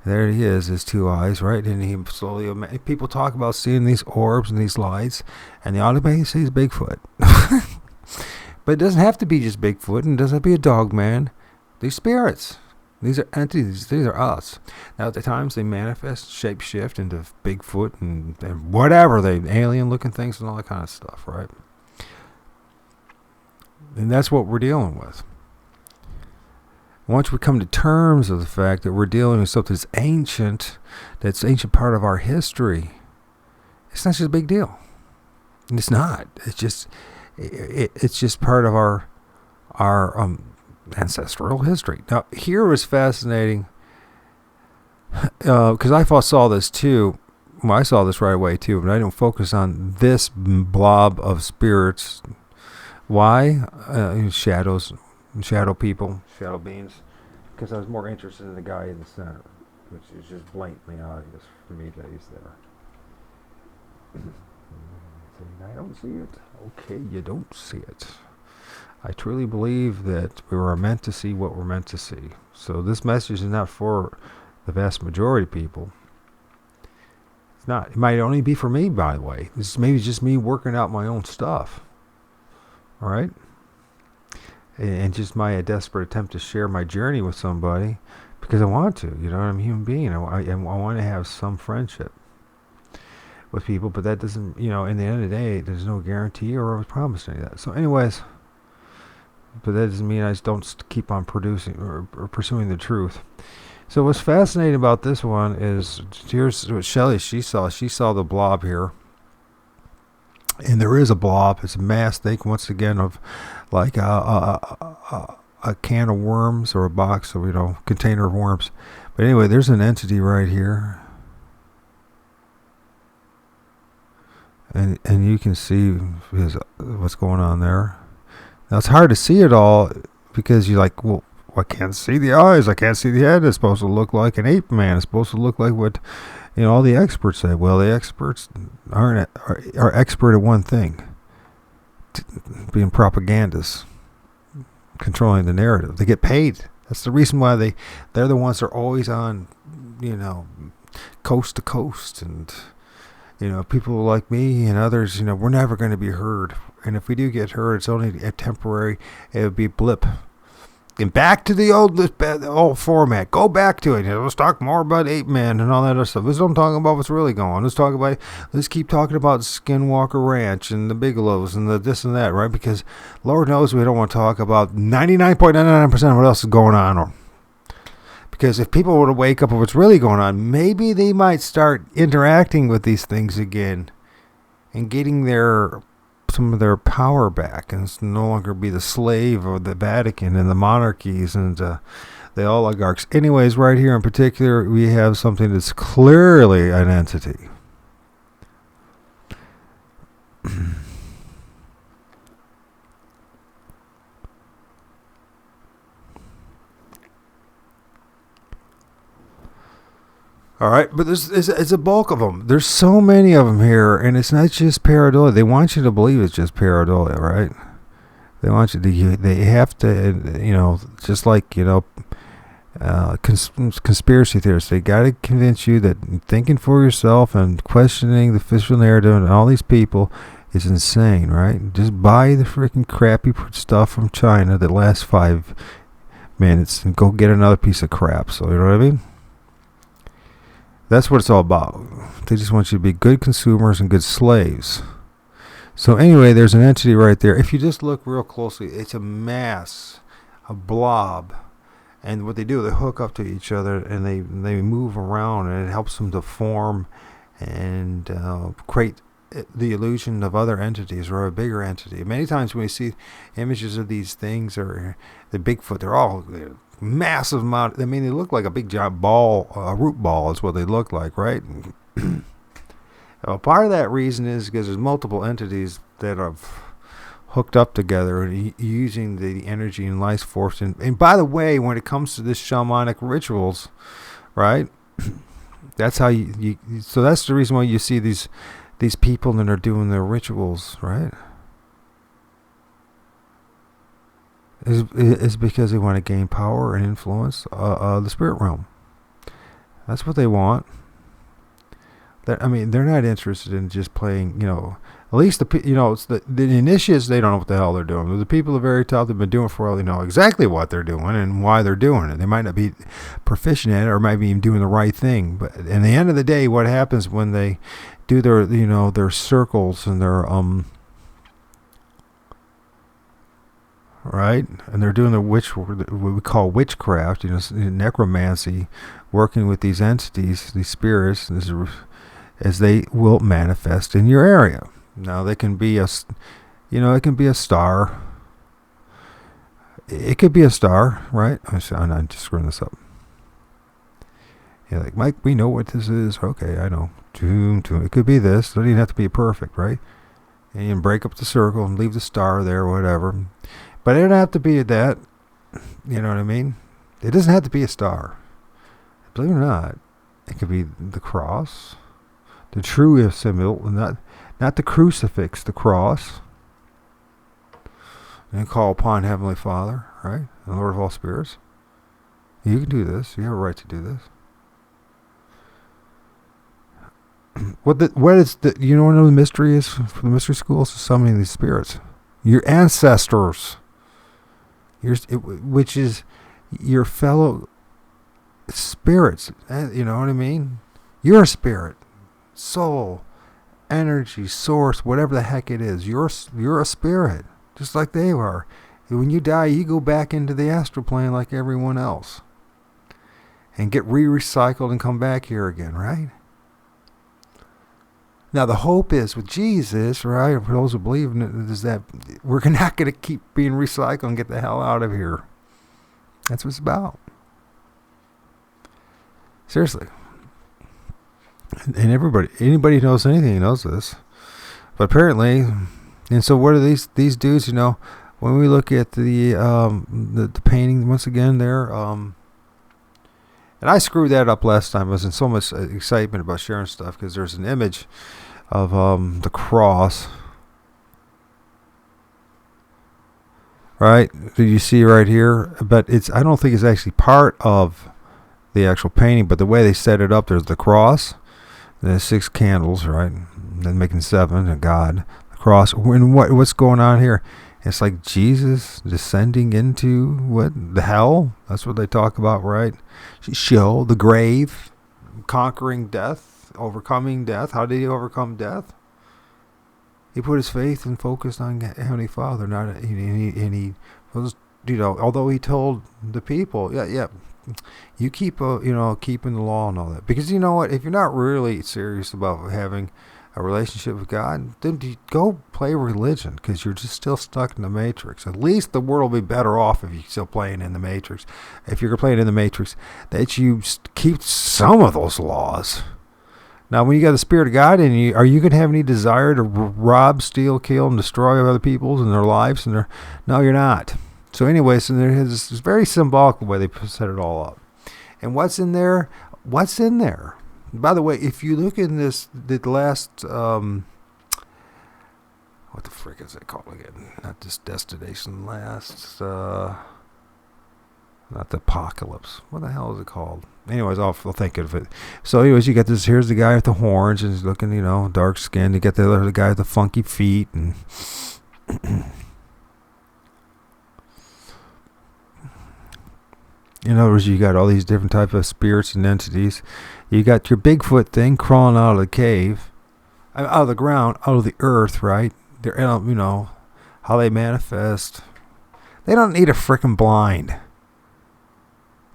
There he is, his two eyes, right? And he slowly, people talk about seeing these orbs and these lights, and the only way he sees Bigfoot. But it doesn't have to be just Bigfoot, and it doesn't have to be a dog man. These spirits. These are entities. These are us. Now, at the times they manifest, shapeshift into Bigfoot and whatever, they alien-looking things and all that kind of stuff, right? And that's what we're dealing with. Once we come to terms of the fact that we're dealing with something that's ancient part of our history, it's not just a big deal. And it's not. It's just part of our ancestral history. Now, here was fascinating because I saw this too. Well, I saw this right away too, but I didn't focus on this blob of spirits. Why? Shadows, shadow people, shadow beings. Because I was more interested in the guy in the center, which is just blatantly obvious for me that he's there. I don't see it. Okay, you don't see it. I truly believe that we were meant to see what we're meant to see. So this message is not for the vast majority of people. It's not. It might only be for me, by the way. This is maybe just me working out my own stuff. All right? And just my desperate attempt to share my journey with somebody because I want to. I'm a human being. I want to have some friendship with people, but that doesn't, in the end of the day, there's no guarantee or promise any of that. So anyways, but that doesn't mean I just don't keep on producing or pursuing the truth. So what's fascinating about this one is, here's what Shelley, she saw the blob here. And there is a blob. It's a mass, think once again of like a can of worms or a box of, container of worms. But anyway, there's an entity right here. And you can see what's going on there. Now it's hard to see it all because you're like, well, I can't see the eyes. I can't see the head. It's supposed to look like an ape man. It's supposed to look like what all the experts say. Well, the experts are expert at one thing, being propagandists, controlling the narrative. They get paid. That's the reason why they're the ones that are always on, coast to coast. And, people like me and others, we're never going to be heard. And if we do get heard, it's only a temporary, it would be a blip. And back to the old format. Go back to it. Let's talk more about ape man and all that other stuff. Let's don't talk about what's really going on. Let's keep talking about Skinwalker Ranch and the Bigelows and the this and that, right? Because Lord knows we don't want to talk about 99.99% of what else is going on. Because if people were to wake up of what's really going on, maybe they might start interacting with these things again and getting their some of their power back and no longer be the slave of the Vatican and the monarchies and the oligarchs. Anyways, right here in particular, we have something that's clearly an entity. All right, but it's a bulk of them. There's so many of them here, and it's not just pareidolia. They want you to believe it's just pareidolia, right? They want you to. They have to, just like conspiracy theorists. They got to convince you that thinking for yourself and questioning the official narrative and all these people is insane, right? Just buy the freaking crappy stuff from China that lasts 5 minutes and go get another piece of crap. So you know what I mean? That's what it's all about. They just want you to be good consumers and good slaves. So anyway, there's an entity right there. If you just look real closely, it's a mass, a blob. And what they do, they hook up to each other and they move around, and it helps them to form and create the illusion of other entities or a bigger entity. Many times when we see images of these things or the Bigfoot, they're all massive amount. I mean, they look like a big giant ball, a root ball is what they look like, right? Well, part of that reason is because there's multiple entities that are hooked up together and using the energy and life force. And by the way, when it comes to this shamanic rituals, right? That's how you so that's the reason why you see these people that are doing their rituals, right? Is because they want to gain power and influence the spirit realm. That's what they want. They're not interested in just playing, at least it's the initiates, they don't know what the hell they're doing. But the people at the very top, they've been doing it for a while, they know exactly what they're doing and why they're doing it. They might not be proficient at it or might be even doing the right thing. But at the end of the day, what happens when they do their, their circles and their, right? And they're doing what we call witchcraft, necromancy, working with these entities, these spirits, as they will manifest in your area. Now they can be it can be a star. It could be a star, right? I'm just screwing this up. Like, Mike, we know what this is. Okay, I know. It could be this. It doesn't even have to be perfect, right? And you can break up the circle and leave the star there, or whatever. But it doesn't have to be that. You know what I mean? It doesn't have to be a star. Believe it or not, it could be the cross, the true symbol, not the crucifix, the cross. And call upon Heavenly Father, right? The Lord of all spirits. You can do this. You have a right to do this. What is the what the mystery is for the mystery schools? Is summoning these spirits, your ancestors, which is your fellow spirits. You know what I mean? You're a spirit, soul, energy, source, whatever the heck it is. You're a spirit, just like they are. When you die, you go back into the astral plane like everyone else, and get recycled and come back here again, right? Now, the hope is with Jesus, right, for those who believe in it, is that we're not going to keep being recycled and get the hell out of here. That's what it's about. Seriously. And anybody who knows anything knows this. But apparently, and so what are these dudes, when we look at the painting, once again, there, and I screwed that up last time. I was in so much excitement about sharing stuff because there's an image of the cross. Right? Do you see right here? But I don't think it's actually part of the actual painting, but the way they set it up, there's the cross, there's 6 candles, right? Then making 7, and God, the cross. And what's going on here? It's like Jesus descending into the hell. That's what they talk about, right? Sheol, the grave, conquering death, overcoming death. How did he overcome death? He put his faith and focused on Heavenly Father. And he was, although he told the people, you keep, keeping the law and all that. Because you know what? If you're not really serious about having a relationship with God, then go play religion, because you're just still stuck in the matrix. At least the world will be better off if you're still playing in the matrix. If you're playing in the matrix, that you keep some of those laws. Now, when you got the Spirit of God in you, are you going to have any desire to rob, steal, kill, and destroy other people's and their lives? No, you're not. So anyways, it's very symbolic the way they set it all up. And what's in there? What's in there? By the way, if you look in the last, what the frick is it called again? Not this Destination Last, not the Apocalypse. What the hell is it called? Anyways, I'll think of it. So anyways, you got this, here's the guy with the horns, and he's looking, dark skinned. You got the other guy with the funky feet, and in other words, you got all these different types of spirits and entities. You got your Bigfoot thing crawling out of the cave, out of the ground, out of the earth, right? They're, how they manifest. They don't need a frickin' blind.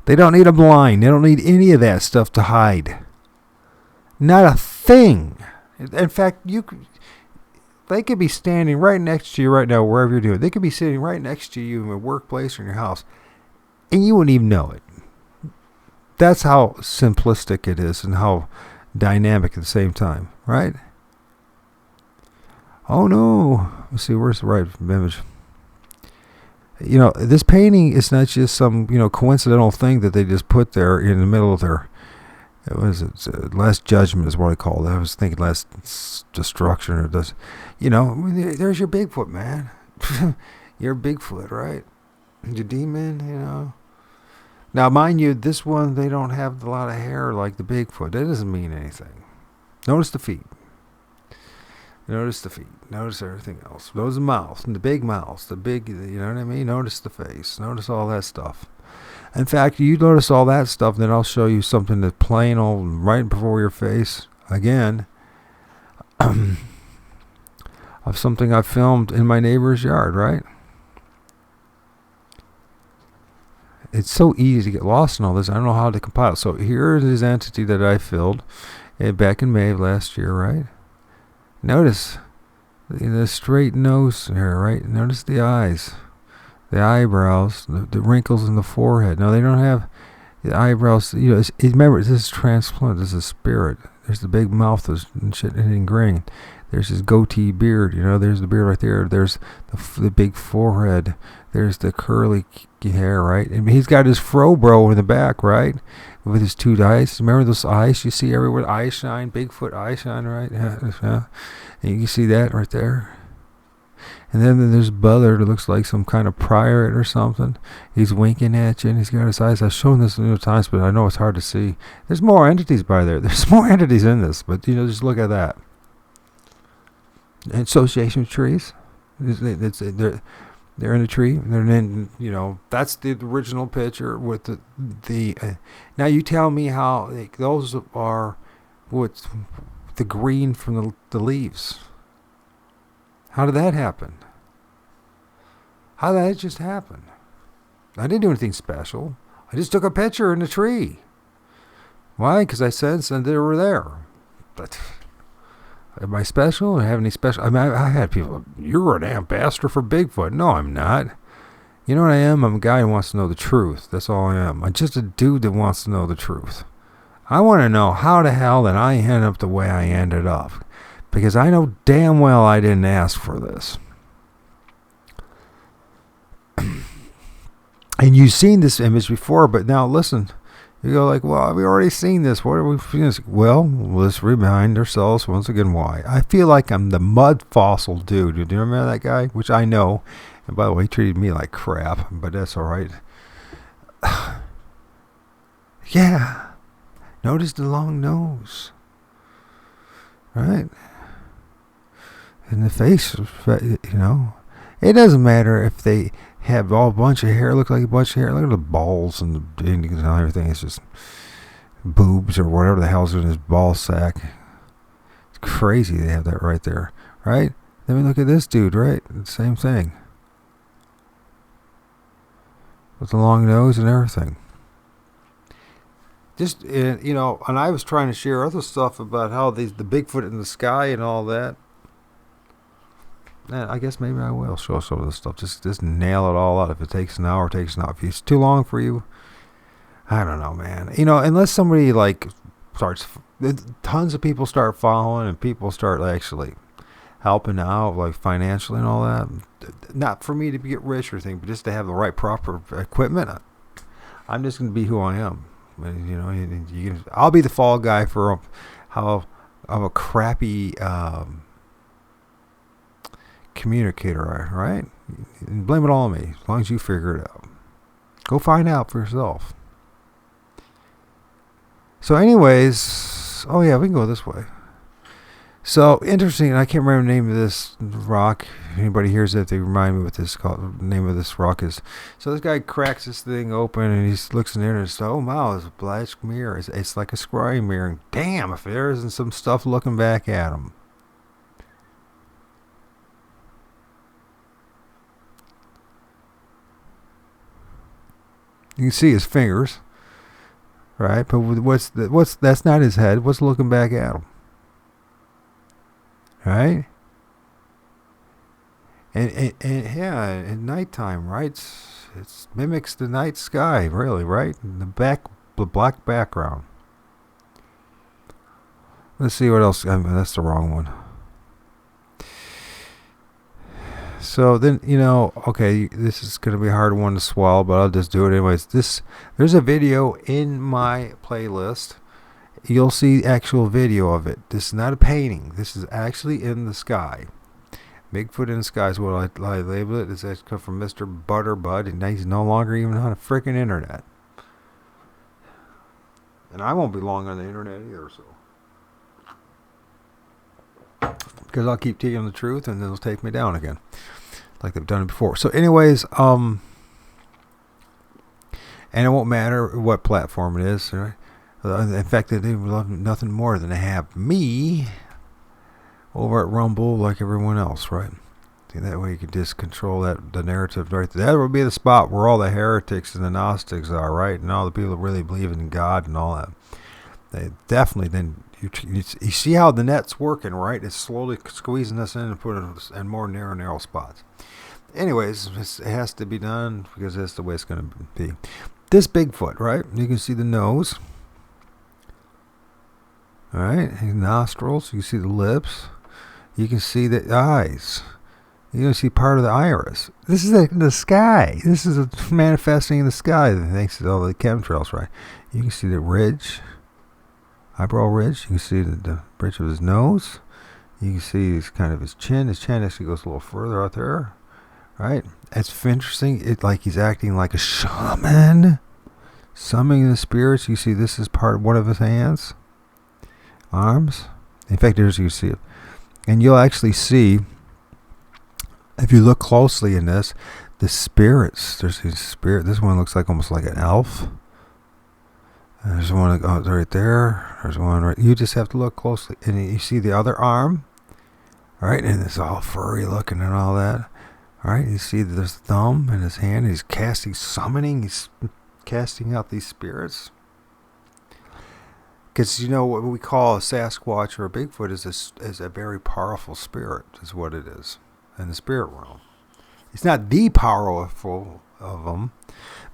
They don't need a blind. They don't need any of that stuff to hide. Not a thing. In fact, they could be standing right next to you right now, wherever you're doing. They could be sitting right next to you in your workplace or in your house, and you wouldn't even know it. That's how simplistic it is and how dynamic at the same time, right? Oh no. Let's see, where's the right image? This painting is not just some, coincidental thing that they just put there in the middle of their, Last Judgment is what I call it. I was thinking Last Destruction, or there's your Bigfoot, man. You're Bigfoot, right? Your demon, Now, mind you, this one, they don't have a lot of hair like the Bigfoot. That doesn't mean anything. Notice the feet. Notice everything else. Notice the mouth, and the big mouth, you know what I mean? Notice the face. Notice all that stuff. In fact, you notice all that stuff, then I'll show you something that's plain old right before your face. Again, of something I filmed in my neighbor's yard, right? It's so easy to get lost in all this. I don't know how to compile. So here is this entity that I filled back in May of last year, right? Notice the straight nose here, right? Notice the eyes, the eyebrows, the wrinkles in the forehead. Now, they don't have the eyebrows. Remember, this is transplant. This is spirit. There's the big mouth and shit and grin. There's his goatee beard. There's the beard right there. There's the big forehead. There's the curly hair, right? And he's got his fro bro in the back, right? With his two eyes. Remember those eyes you see everywhere? Eye shine, Bigfoot eye shine, right? Yeah. And you can see that right there. And then there's Butler that looks like some kind of prior or something. He's winking at you, and he's got his eyes. I've shown this a few times, but I know it's hard to see. There's more entities by there. There's more entities in this, but just look at that. Association trees. They're in a tree. They're in, that's the original picture with the. Now you tell me how those are, what's the green from the leaves. How did that happen? How did that just happen? I didn't do anything special. I just took a picture in the tree. Why? Because I sensed that they were there. But am I special? I have any special? I had people, you're an ambassador for Bigfoot. No, I'm not. You know what I am? I'm a guy who wants to know the truth. That's all I am. I'm just a dude that wants to know the truth. I want to know how the hell did I end up the way I ended up. Because I know damn well I didn't ask for this. And you've seen this image before, but now listen. You go like, well, we've already seen this. What are we feeling? Well, let's remind ourselves once again why. I feel like I'm the mud fossil dude. Do you remember that guy? Which I know. And by the way, he treated me like crap, but that's all right. Yeah. Notice the long nose. Right? And the face, It doesn't matter if they have all a bunch of hair, look like a bunch of hair. Look at the balls and everything. It's just boobs or whatever the hell's in his ball sack. It's crazy they have that right there, right? Then we look at this dude, right? Same thing. With the long nose and everything. just you know, and I was trying to share other stuff about how the Bigfoot in the sky and all that. And I guess maybe I will show some of this stuff. Just nail it all out. If it takes an hour, it takes an hour. If it's too long for you, I don't know, man. You know, unless somebody like starts, tons of people start following and people start actually helping out, like financially and all that. Not for me to get rich or anything, but just to have the right proper equipment. I'm just going to be who I am. You know, I'll be the fall guy for how I'm a crappy communicator, right? And blame it all on me, as long as you figure it out. Go find out for yourself. So anyways, oh yeah, we can go this way. So interesting, I can't remember the name of this rock. If anybody hears it, they remind me what this called. The name of this rock is. So this guy cracks this thing open and he looks in there and says, "Oh wow, it's a black mirror. It's like a scrying mirror. And damn, if there isn't some stuff looking back at him." You can see his fingers, right? But that's not his head. What's looking back at him? Right? And yeah, at nighttime, right? It mimics the night sky, really, right? The black background. Let's see what else. That's the wrong one. So then, you know, okay, this is going to be a hard one to swallow, but I'll just do it anyways. There's a video in my playlist. You'll see actual video of it. This is not a painting. This is actually in the sky. Bigfoot in the sky is what I label it. It's actually come from Mr. Butterbud, and he's no longer even on the freaking internet. And I won't be long on the internet either, so. Because I'll keep telling the truth, and they'll take me down again, like they've done it before. So anyways, and it won't matter what platform it is, right? In fact, they love nothing more than to have me over at Rumble like everyone else, right? See, that way you can just control the narrative right there. That would be the spot where all the heretics and the Gnostics are, right? And all the people that really believe in God and all that. They definitely, then you see how the net's working, right? It's slowly squeezing us in and putting us in more narrow spots. Anyways, it has to be done because that's the way it's going to be. This Bigfoot, right? You can see the nose. All right, nostrils. You can see the lips. You can see the eyes. You can see part of the iris. This is the sky. This is manifesting in the sky thanks to all the chemtrails, right? You can see the ridge, eyebrow ridge. You can see the bridge of his nose. You can see kind of his chin. His chin actually goes a little further out there, right? It's interesting. It's like he's acting like a shaman, summoning the spirits. You see this is part of one of his hands. Arms. In fact, there's you see it. And you'll actually see, if you look closely in this, the spirits. There's his spirit. This one looks like almost like an elf. And there's one right there. There's one right. You just have to look closely. And you see the other arm. Right? And it's all furry looking and all that. Alright? You see there's the thumb in his hand. He's summoning. He's casting out these spirits. Because, you know, what we call a Sasquatch or a Bigfoot is a very powerful spirit, is what it is, in the spirit realm. It's not the powerful of them,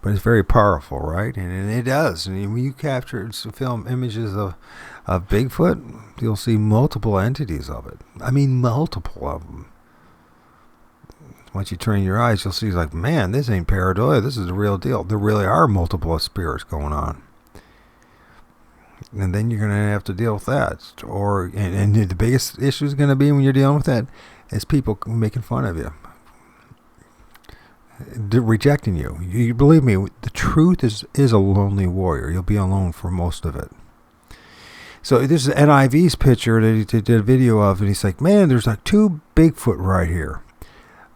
but it's very powerful, right? And it does. And when you capture some film images of Bigfoot, you'll see multiple entities of it. I mean, multiple of them. Once you train your eyes, you'll see, like, man, this ain't pareidolia. This is the real deal. There really are multiple spirits going on. And then you're going to have to deal with that. And the biggest issue is going to be when you're dealing with that is people making fun of you. Rejecting you. You believe me, the truth is a lonely warrior. You'll be alone for most of it. So this is NIV's picture that he did a video of, and he's like, man, there's like 2 Bigfoot right here.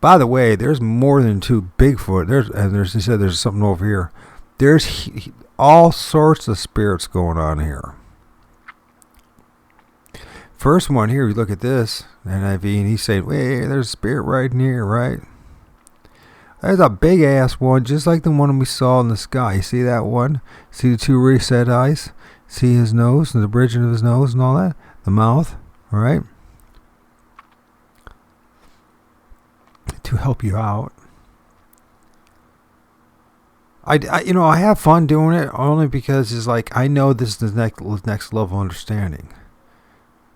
By the way, there's more than 2 Bigfoot. He said there's something over here. There's all sorts of spirits going on here. First one here, you look at this NIV, and he's saying, "Wait, there's a spirit right in here, right?" There's a big ass one, just like the one we saw in the sky. You see that one? See the two reset eyes? See his nose and the bridge of his nose and all that? The mouth, all right? To help you out. I have fun doing it only because it's like I know this is the next level understanding.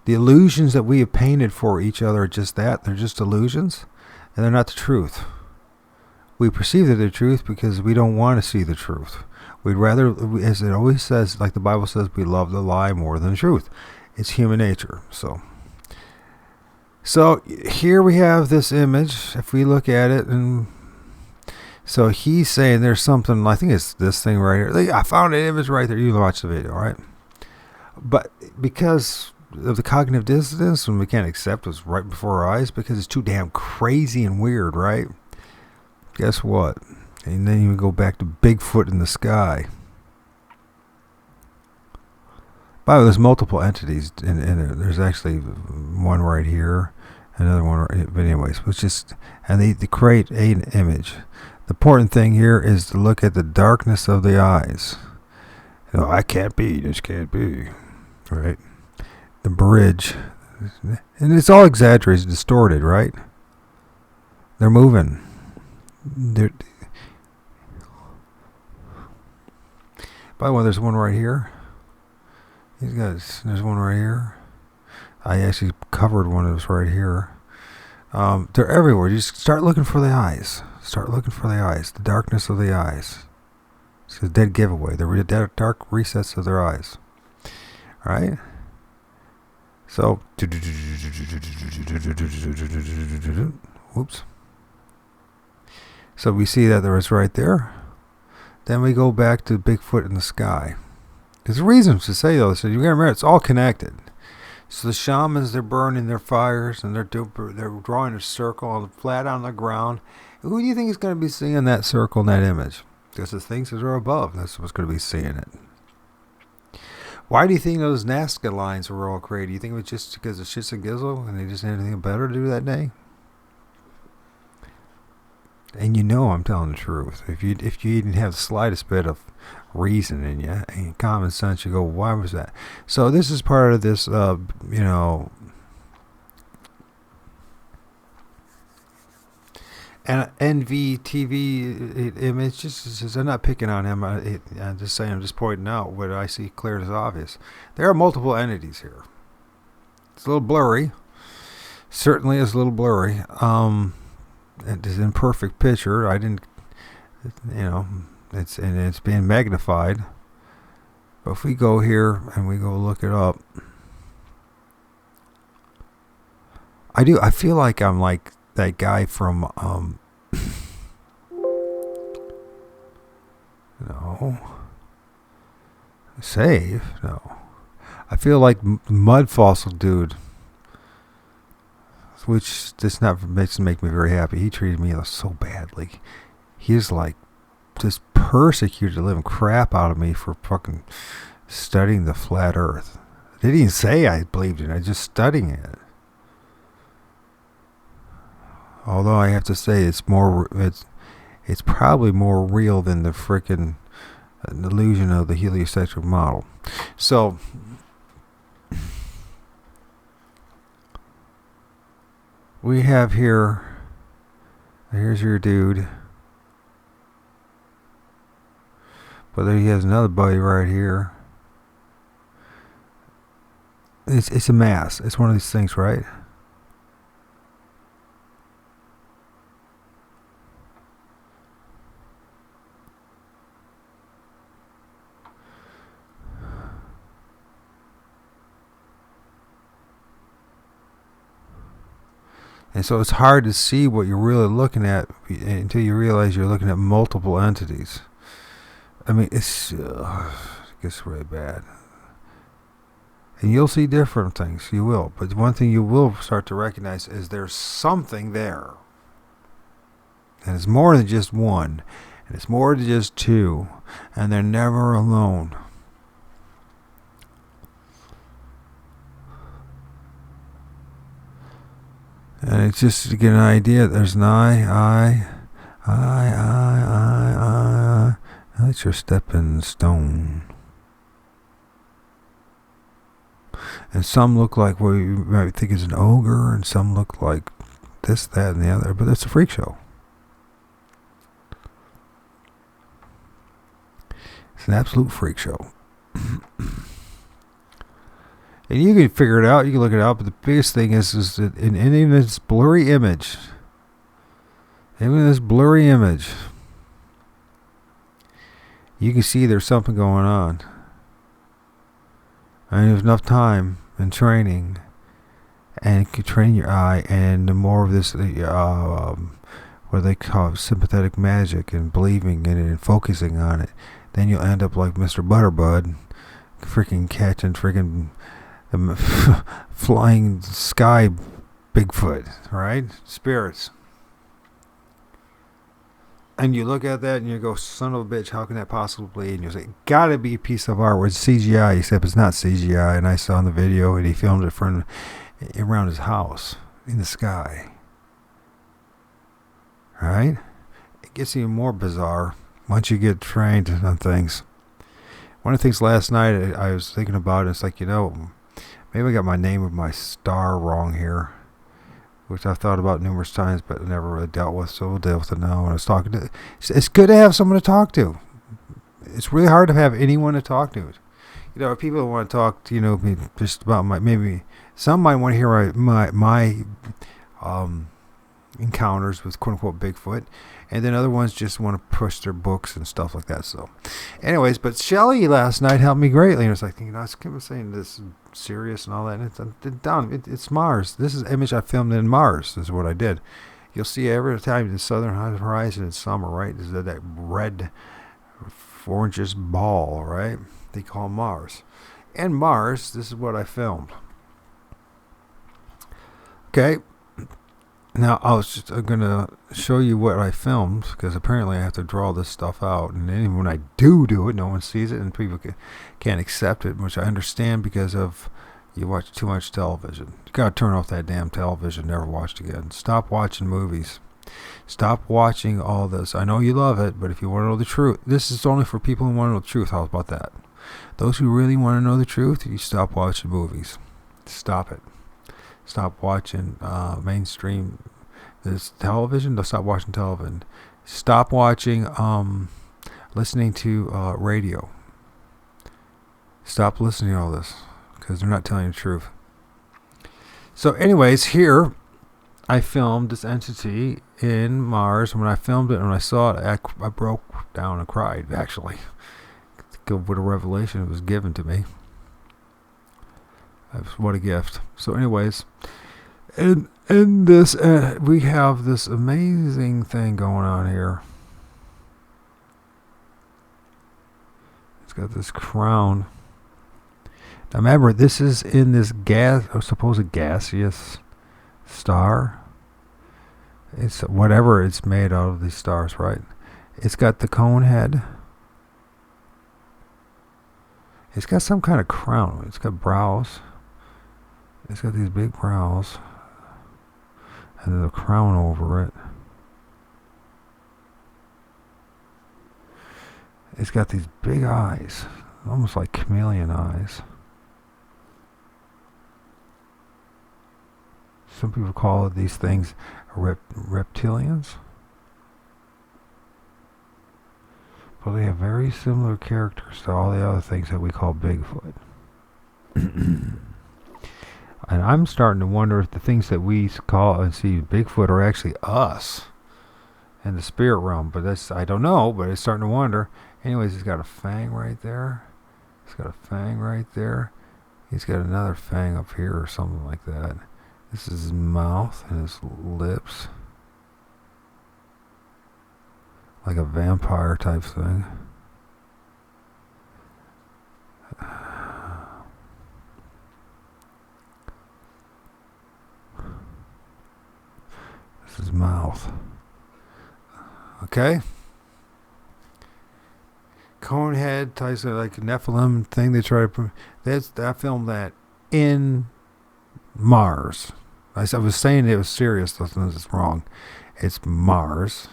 The illusions that we have painted for each other are just that. They're just illusions, and they're not the truth. We perceive that they're truth because we don't want to see the truth. We'd rather, as it always says, like the Bible says, we love the lie more than the truth. It's human nature. So here we have this image. If we look at it, and so he's saying there's something, I think it's this thing right here. I found an image right there. You can watch the video, right? But because of the cognitive dissonance, and we can't accept what's right before our eyes because it's too damn crazy and weird, right? Guess what? And then you go back to Bigfoot in the sky. By the way, there's multiple entities in it. There's actually one right here, another one right, but anyways, it's just, and they create an image. The important thing here is to look at the darkness of the eyes. I can't be, this can't be, right? The bridge, and it's all exaggerated, distorted, right? They're moving. By the way, there's one right here. There's one right here. I actually covered one of those right here. They're everywhere. You just start looking for the eyes. Start looking for the eyes. The darkness of the eyes. It's a dead giveaway. The dark recess of their eyes. All right? So, whoops. So we see that there is right there. Then we go back to Bigfoot in the sky. There's reasons to say though. So you gotta remember, it's all connected. So the shamans, they're burning their fires and they're drawing a circle flat on the ground. Who do you think is going to be seeing that circle in that image? Because the things that are above, that's what's going to be seeing it. Why do you think those Nazca lines were all created? Do you think it was just because of shits and gizzle and they just had anything better to do that day? And I'm telling the truth. If you didn't have the slightest bit of reason in you and common sense, you go, why was that? So this is part of this, and NVTV image. Just I'm not picking on him. I'm just saying. I'm just pointing out what I see clear as obvious. There are multiple entities here. It's a little blurry. Certainly, it's a little blurry. It's an imperfect picture. I didn't, it's being magnified. But if we go here and we go look it up, I feel like I'm like that guy from, no. Save? No. I feel like Mud Fossil dude. Which just not makes me very happy. He treated me so badly. He's like just persecuted the living crap out of me for fucking studying the flat earth. I didn't even say I believed in it. I just studying it. Although I have to say it's probably more real than the frickin' illusion of the heliocentric model. So we have here's your dude. But then he has another buddy right here. It's a mass. It's one of these things, right? And so it's hard to see what you're really looking at until you realize you're looking at multiple entities. I mean, it gets really bad. And you'll see different things. You will. But one thing you will start to recognize is there's something there. And it's more than just one. And it's more than just two. And they're never alone. And it's just to get an idea. There's an eye, I, that's your stepping stone. And some look like what you might think is an ogre, and some look like this, that, and the other, but it's a freak show. It's an absolute freak show. And you can figure it out, you can look it out, but the biggest thing is that in this blurry image, you can see there's something going on. And there's enough time and training, and you can train your eye, and the more of this, what they call sympathetic magic, and believing in it and focusing on it, then you'll end up like Mr. Butterbud, freaking catching freaking flying sky Bigfoot, right? Spirits. And you look at that and you go, son of a bitch, how can that possibly be? And you say, gotta be a piece of art. It's CGI, except it's not CGI. And I saw in the video, and he filmed it around his house in the sky. Right? It gets even more bizarre once you get trained on things. One of the things last night I was thinking about, it's like, maybe I got my name of my star wrong here, which I've thought about numerous times, but never really dealt with, so we'll deal with it now. When I was talking to, it's good to have someone to talk to. It's really hard to have anyone to talk to. People want to talk to, just about maybe some might want to hear my encounters with quote unquote Bigfoot, and then other ones just want to push their books and stuff like that. So, anyways, but Shelley last night helped me greatly, and it's like, I was saying this is serious and all that. And it's Mars. This is an image I filmed in Mars. This is what I did. You'll see every time the southern horizon in summer, right? Is that red 4-inch ball, right? They call Mars. And Mars, this is what I filmed. Okay. Now, I was just going to show you what I filmed, because apparently I have to draw this stuff out. And then when I do it, no one sees it, and people can't accept it, which I understand because of you watch too much television. You got to turn off that damn television, never watch it again. Stop watching movies. Stop watching all this. I know you love it, but if you want to know the truth, this is only for people who want to know the truth. How about that? Those who really want to know the truth, you stop watching movies. Stop it. Stop watching mainstream this television. Stop watching television. Stop watching, listening to radio. Stop listening to all this, because they're not telling you the truth. So anyways, here I filmed this entity in Mars. When I filmed it and when I saw it, I broke down and cried, actually. What a revelation it was given to me. What a gift. So anyways, in this, we have this amazing thing going on here. It's got this crown. Now remember, this is in this supposed gaseous star. It's whatever it's made out of, these stars, right? It's got the cone head. It's got some kind of crown. It's got brows. It's got these big brows, and there's a crown over it. It's got these big eyes, almost like chameleon eyes. Some people call these things reptilians. But they have very similar characters to all the other things that we call Bigfoot. And I'm starting to wonder if the things that we call and see Bigfoot are actually us in the spirit realm. But I don't know, but it's starting to wonder. Anyways, he's got a fang right there. He's got a fang right there. He's got another fang up here or something like that. This is his mouth and his lips. Like a vampire type thing. This is his mouth. Okay. Conehead types of like Nephilim thing they try to. I filmed that in Mars. I was saying it was serious. That's wrong. It's Mars.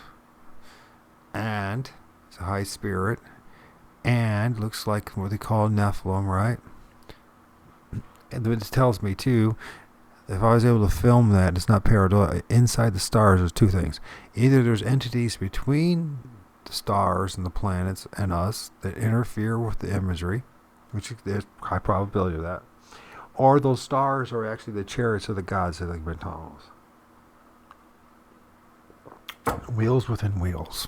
and it's a high spirit, and looks like what they call Nephilim, right? And it tells me too, if I was able to film that, it's not paranoia. Inside the stars, there's two things: either there's entities between the stars and the planets and us that interfere with the imagery, which there's high probability of that, or those stars are actually the chariots of the gods that have been telling us. Wheels within wheels.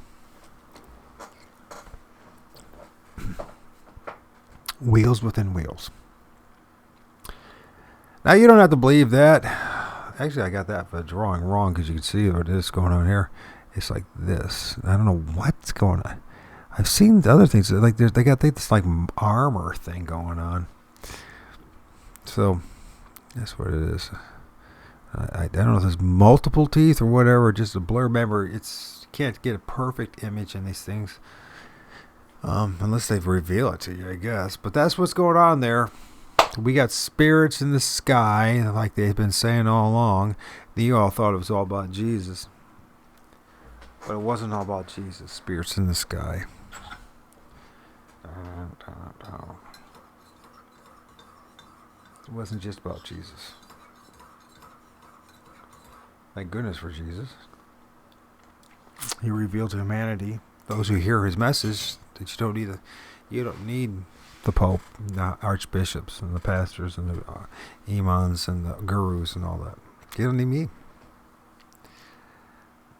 Wheels within wheels. Now, you don't have to believe that. Actually, I got that drawing wrong because you can see what is going on here. It's like this. I don't know what's going on. I've seen the other things. Like they got this like armor thing going on. So that's what it is. I don't know if there's multiple teeth or whatever. Just a blur. Remember, you can't get a perfect image in these things unless they reveal it to you, I guess. But that's what's going on there. We got spirits in the sky, like they've been saying all along. You all thought it was all about Jesus. But it wasn't all about Jesus. Spirits in the sky. It wasn't just about Jesus. Thank goodness for Jesus. He revealed to humanity, those who hear his message, that you don't need the Pope, the archbishops, and the pastors, and the imams, and the gurus, and all that. You don't need me.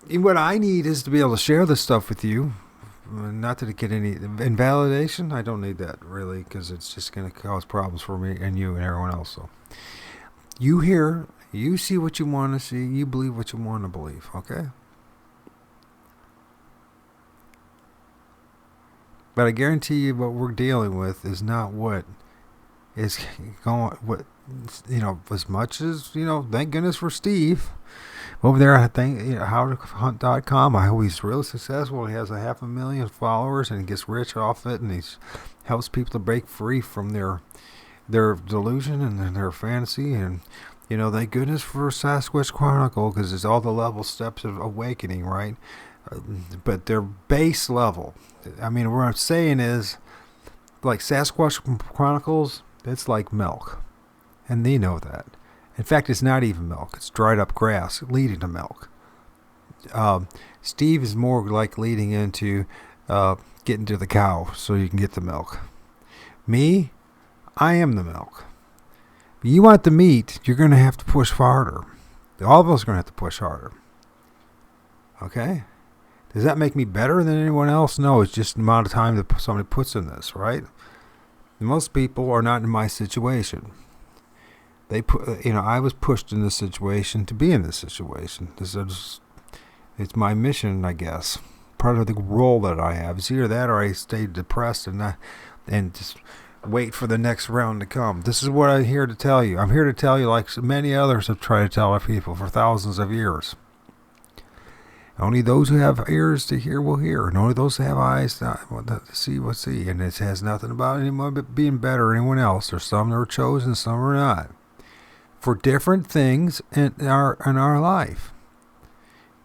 And what I need is to be able to share this stuff with you. Not to get any invalidation. I don't need that, really, because it's just going to cause problems for me and you and everyone else. So you hear, you see what you want to see, you believe what you want to believe, okay? But I guarantee you what we're dealing with is not what is going, as much as, thank goodness for Steve over there. I think, howtohunt.com. I hope he's really successful. He has 500,000 followers and he gets rich off it, and he helps people to break free from their delusion and their fantasy. And, thank goodness for Sasquatch Chronicle, because it's all the level steps of awakening, right? But their base level. I mean, what I'm saying is, like Sasquatch Chronicles, it's like milk. And they know that. In fact, it's not even milk. It's dried up grass leading to milk. Steve is more like leading into getting to the cow so you can get the milk. Me, I am the milk. But you want the meat, you're going to have to push harder. All of us are going to have to push harder. Okay? Does that make me better than anyone else? No, it's just the amount of time that somebody puts in this, right? Most people are not in my situation. I was pushed in this situation to be in this situation. It's my mission, I guess. Part of the role that I have. It's either that or I stay depressed and just wait for the next round to come. This is what I'm here to tell you. I'm here to tell you, like many others have tried to tell our people for thousands of years. Only those who have ears to hear will hear, and only those who have eyes to see will see. And it has nothing about anyone being better than anyone else. There's some that are chosen, some are not, for different things in our life.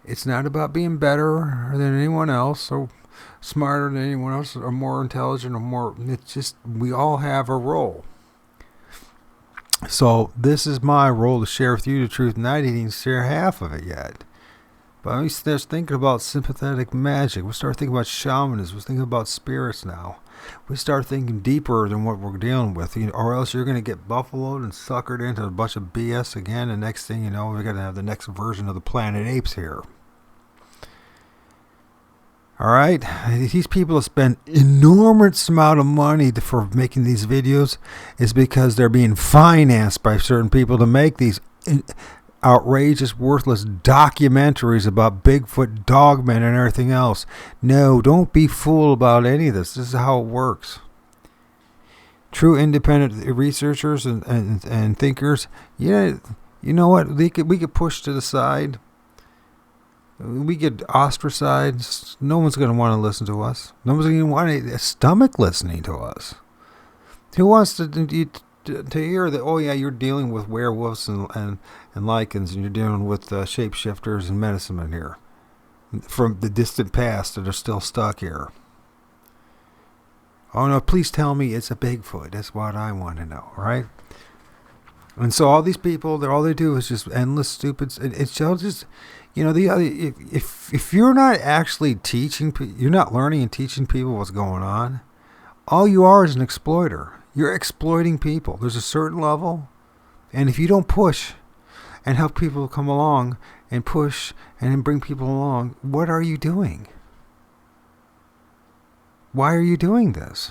It's not about being better than anyone else, or smarter than anyone else, or more intelligent, or more. It's just we all have a role. So this is my role to share with you the truth, and I didn't even share half of it yet. But we start thinking about sympathetic magic. We start thinking about shamanism. We thinking about spirits now. We start thinking deeper than what we're dealing with, or else you're going to get buffaloed and suckered into a bunch of BS again. And next thing you know, we're going to have the next version of the Planet Apes here. All right, these people that spend enormous amount of money for making these videos is because they're being financed by certain people to make these outrageous, worthless documentaries about Bigfoot, dogmen, and everything else. No, don't be fooled about any of this. This is how it works. True independent researchers and thinkers, you know what? We could push to the side. We get ostracized. No one's going to want to listen to us. No one's going to want a stomach listening to us. Who wants to hear that, oh yeah, you're dealing with werewolves and lichens, and you're dealing with shapeshifters and medicine in here. from the distant past that are still stuck here. Oh no, please tell me it's a Bigfoot. That's what I want to know, right? And so all these people, all they do is just endless stupid. It's just, the other. If you're not actually teaching, you're not learning and teaching people what's going on. All you are is an exploiter. You're exploiting people. There's a certain level, and if you don't push and help people come along and push and then bring people along, what are you doing? Why are you doing this?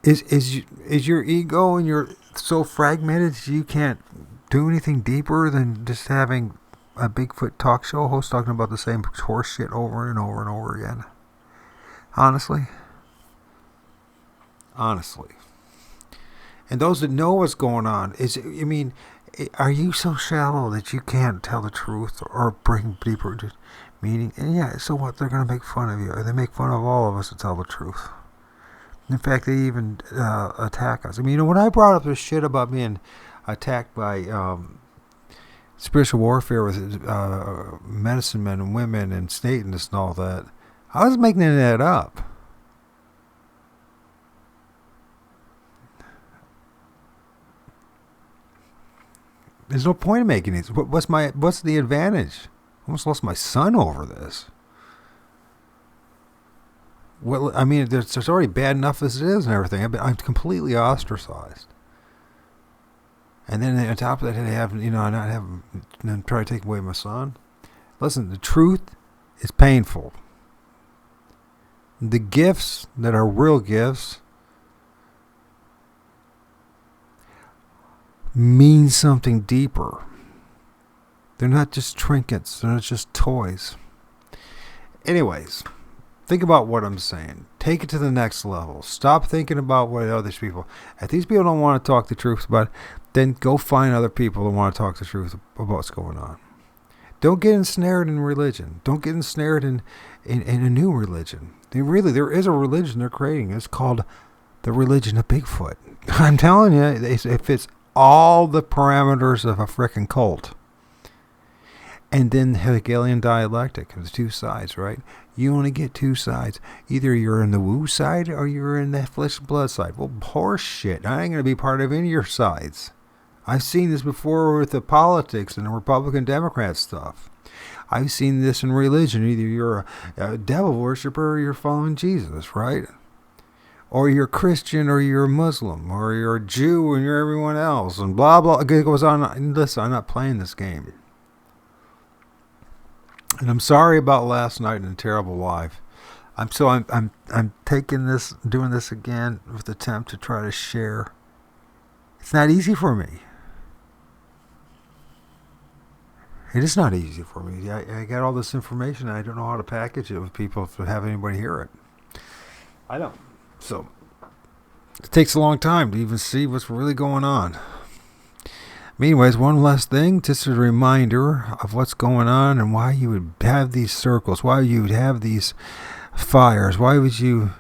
Is your ego and you're so fragmented that you can't do anything deeper than just having a Bigfoot talk show host talking about the same horse shit over and over and over again? Honestly. And those that know what's going on, are you so shallow that you can't tell the truth or bring deeper meaning? And yeah, so what? They're going to make fun of you. Or they make fun of all of us that tell the truth. In fact, they even attack us. When I brought up this shit about being attacked by spiritual warfare with medicine men and women and Satanists and all that, I was making that up. There's no point in making these. What's the advantage? I almost lost my son over this. Well, there's already bad enough as it is and everything. I'm completely ostracized. And then on top of that, try to take away my son. Listen, the truth is painful. The gifts that are real gifts mean something deeper. They're not just trinkets. They're not just toys. Anyways, think about what I'm saying. Take it to the next level. Stop thinking about what other people. If these people don't want to talk the truth about it, then go find other people that want to talk the truth about what's going on. Don't get ensnared in religion. Don't get ensnared in a new religion. There is a religion they're creating. It's called the religion of Bigfoot. I'm telling you, it fits all the parameters of a frickin' cult. And then the Hegelian dialectic of the two sides, right? You only get two sides. Either you're in the woo side or you're in the flesh and blood side. Well, horse shit. I ain't going to be part of any of your sides. I've seen this before with the politics and the Republican Democrat stuff. I've seen this in religion. Either you're a devil worshiper or you're following Jesus, right? Or you're Christian or you're a Muslim or you're a Jew and you're everyone else and blah, blah. It goes on. Listen, I'm not playing this game. And I'm sorry about last night and the terrible live. I'm taking this, doing this again with the attempt to try to share. It's not easy for me. It is not easy for me. I got all this information and I don't know how to package it with people to have anybody hear it. I don't. So it takes a long time to even see what's really going on. Anyways, one last thing, just a reminder of what's going on and why you would have these circles, why you would have these fires, why would you,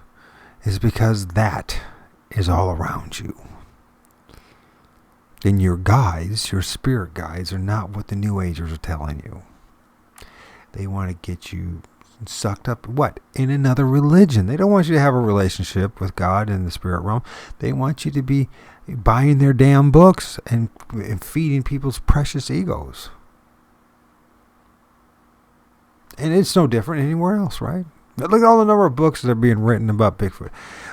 is because that is all around you. And your guides, your spirit guides, are not what the New Agers are telling you. They want to get you sucked up, in another religion. They don't want you to have a relationship with God in the spirit realm. They want you to be buying their damn books and feeding people's precious egos. And it's no different anywhere else, right? Look at all the number of books that are being written about Bigfoot.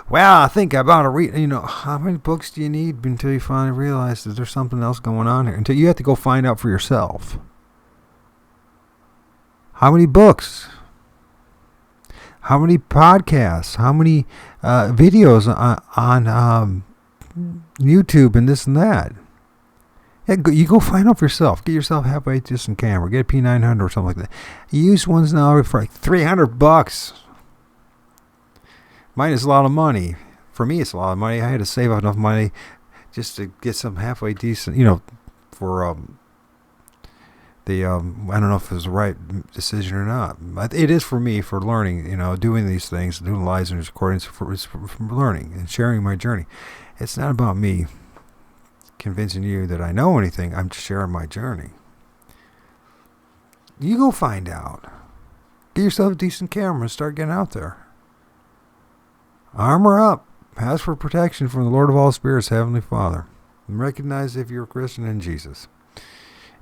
Well, I think I'm about to read, how many books do you need until you finally realize that there's something else going on here? Until you have to go find out for yourself. How many books? How many podcasts? How many videos on YouTube and this and that? Yeah, you go find out for yourself. Get yourself a halfway decent camera. Get a P900 or something like that. Used ones now for like $300. Mine is a lot of money. For me, it's a lot of money. I had to save enough money just to get some halfway decent, for I don't know if it was the right decision or not. It is for me, for learning, doing these things, doing lives and recordings for learning and sharing my journey. It's not about me convincing you that I know anything. I'm just sharing my journey. You go find out. Get yourself a decent camera and start getting out there. Armor up. Ask for protection from the Lord of all spirits, Heavenly Father. And recognize if you're a Christian in Jesus.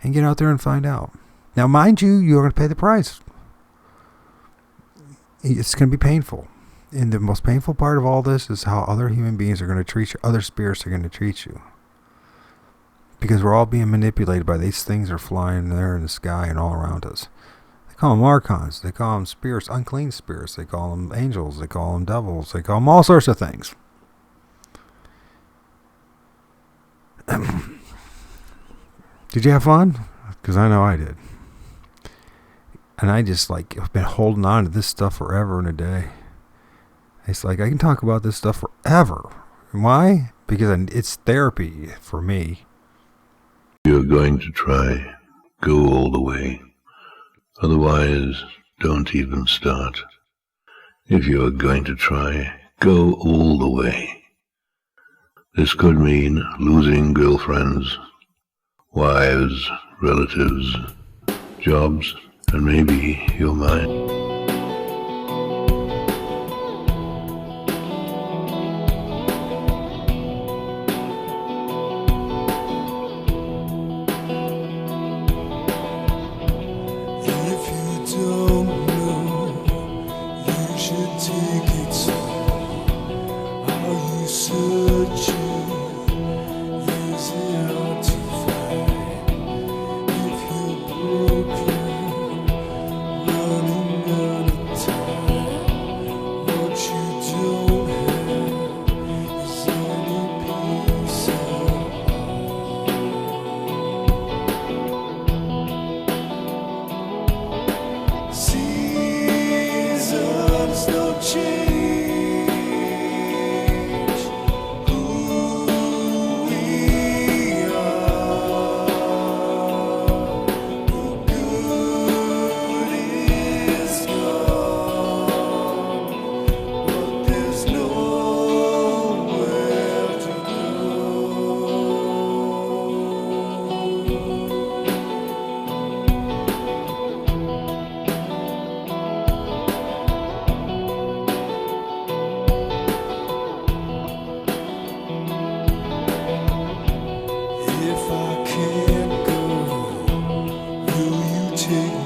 And get out there and find out. Now, mind you, you're going to pay the price. It's going to be painful. And the most painful part of all this is how other human beings are going to treat you. Other spirits are going to treat you. Because we're all being manipulated by these things that are flying there in the sky and all around us. They call them archons. They call them spirits, unclean spirits. They call them angels. They call them devils. They call them all sorts of things. Did you have fun? Because I know I did. And I just have been holding on to this stuff forever and a day. It's like I can talk about this stuff forever. Why? Because it's therapy for me. You're going to try, go all the way. Otherwise, don't even start. If you're going to try, go all the way. This could mean losing girlfriends, wives, relatives, jobs, and maybe your mind. If I can't go, will you take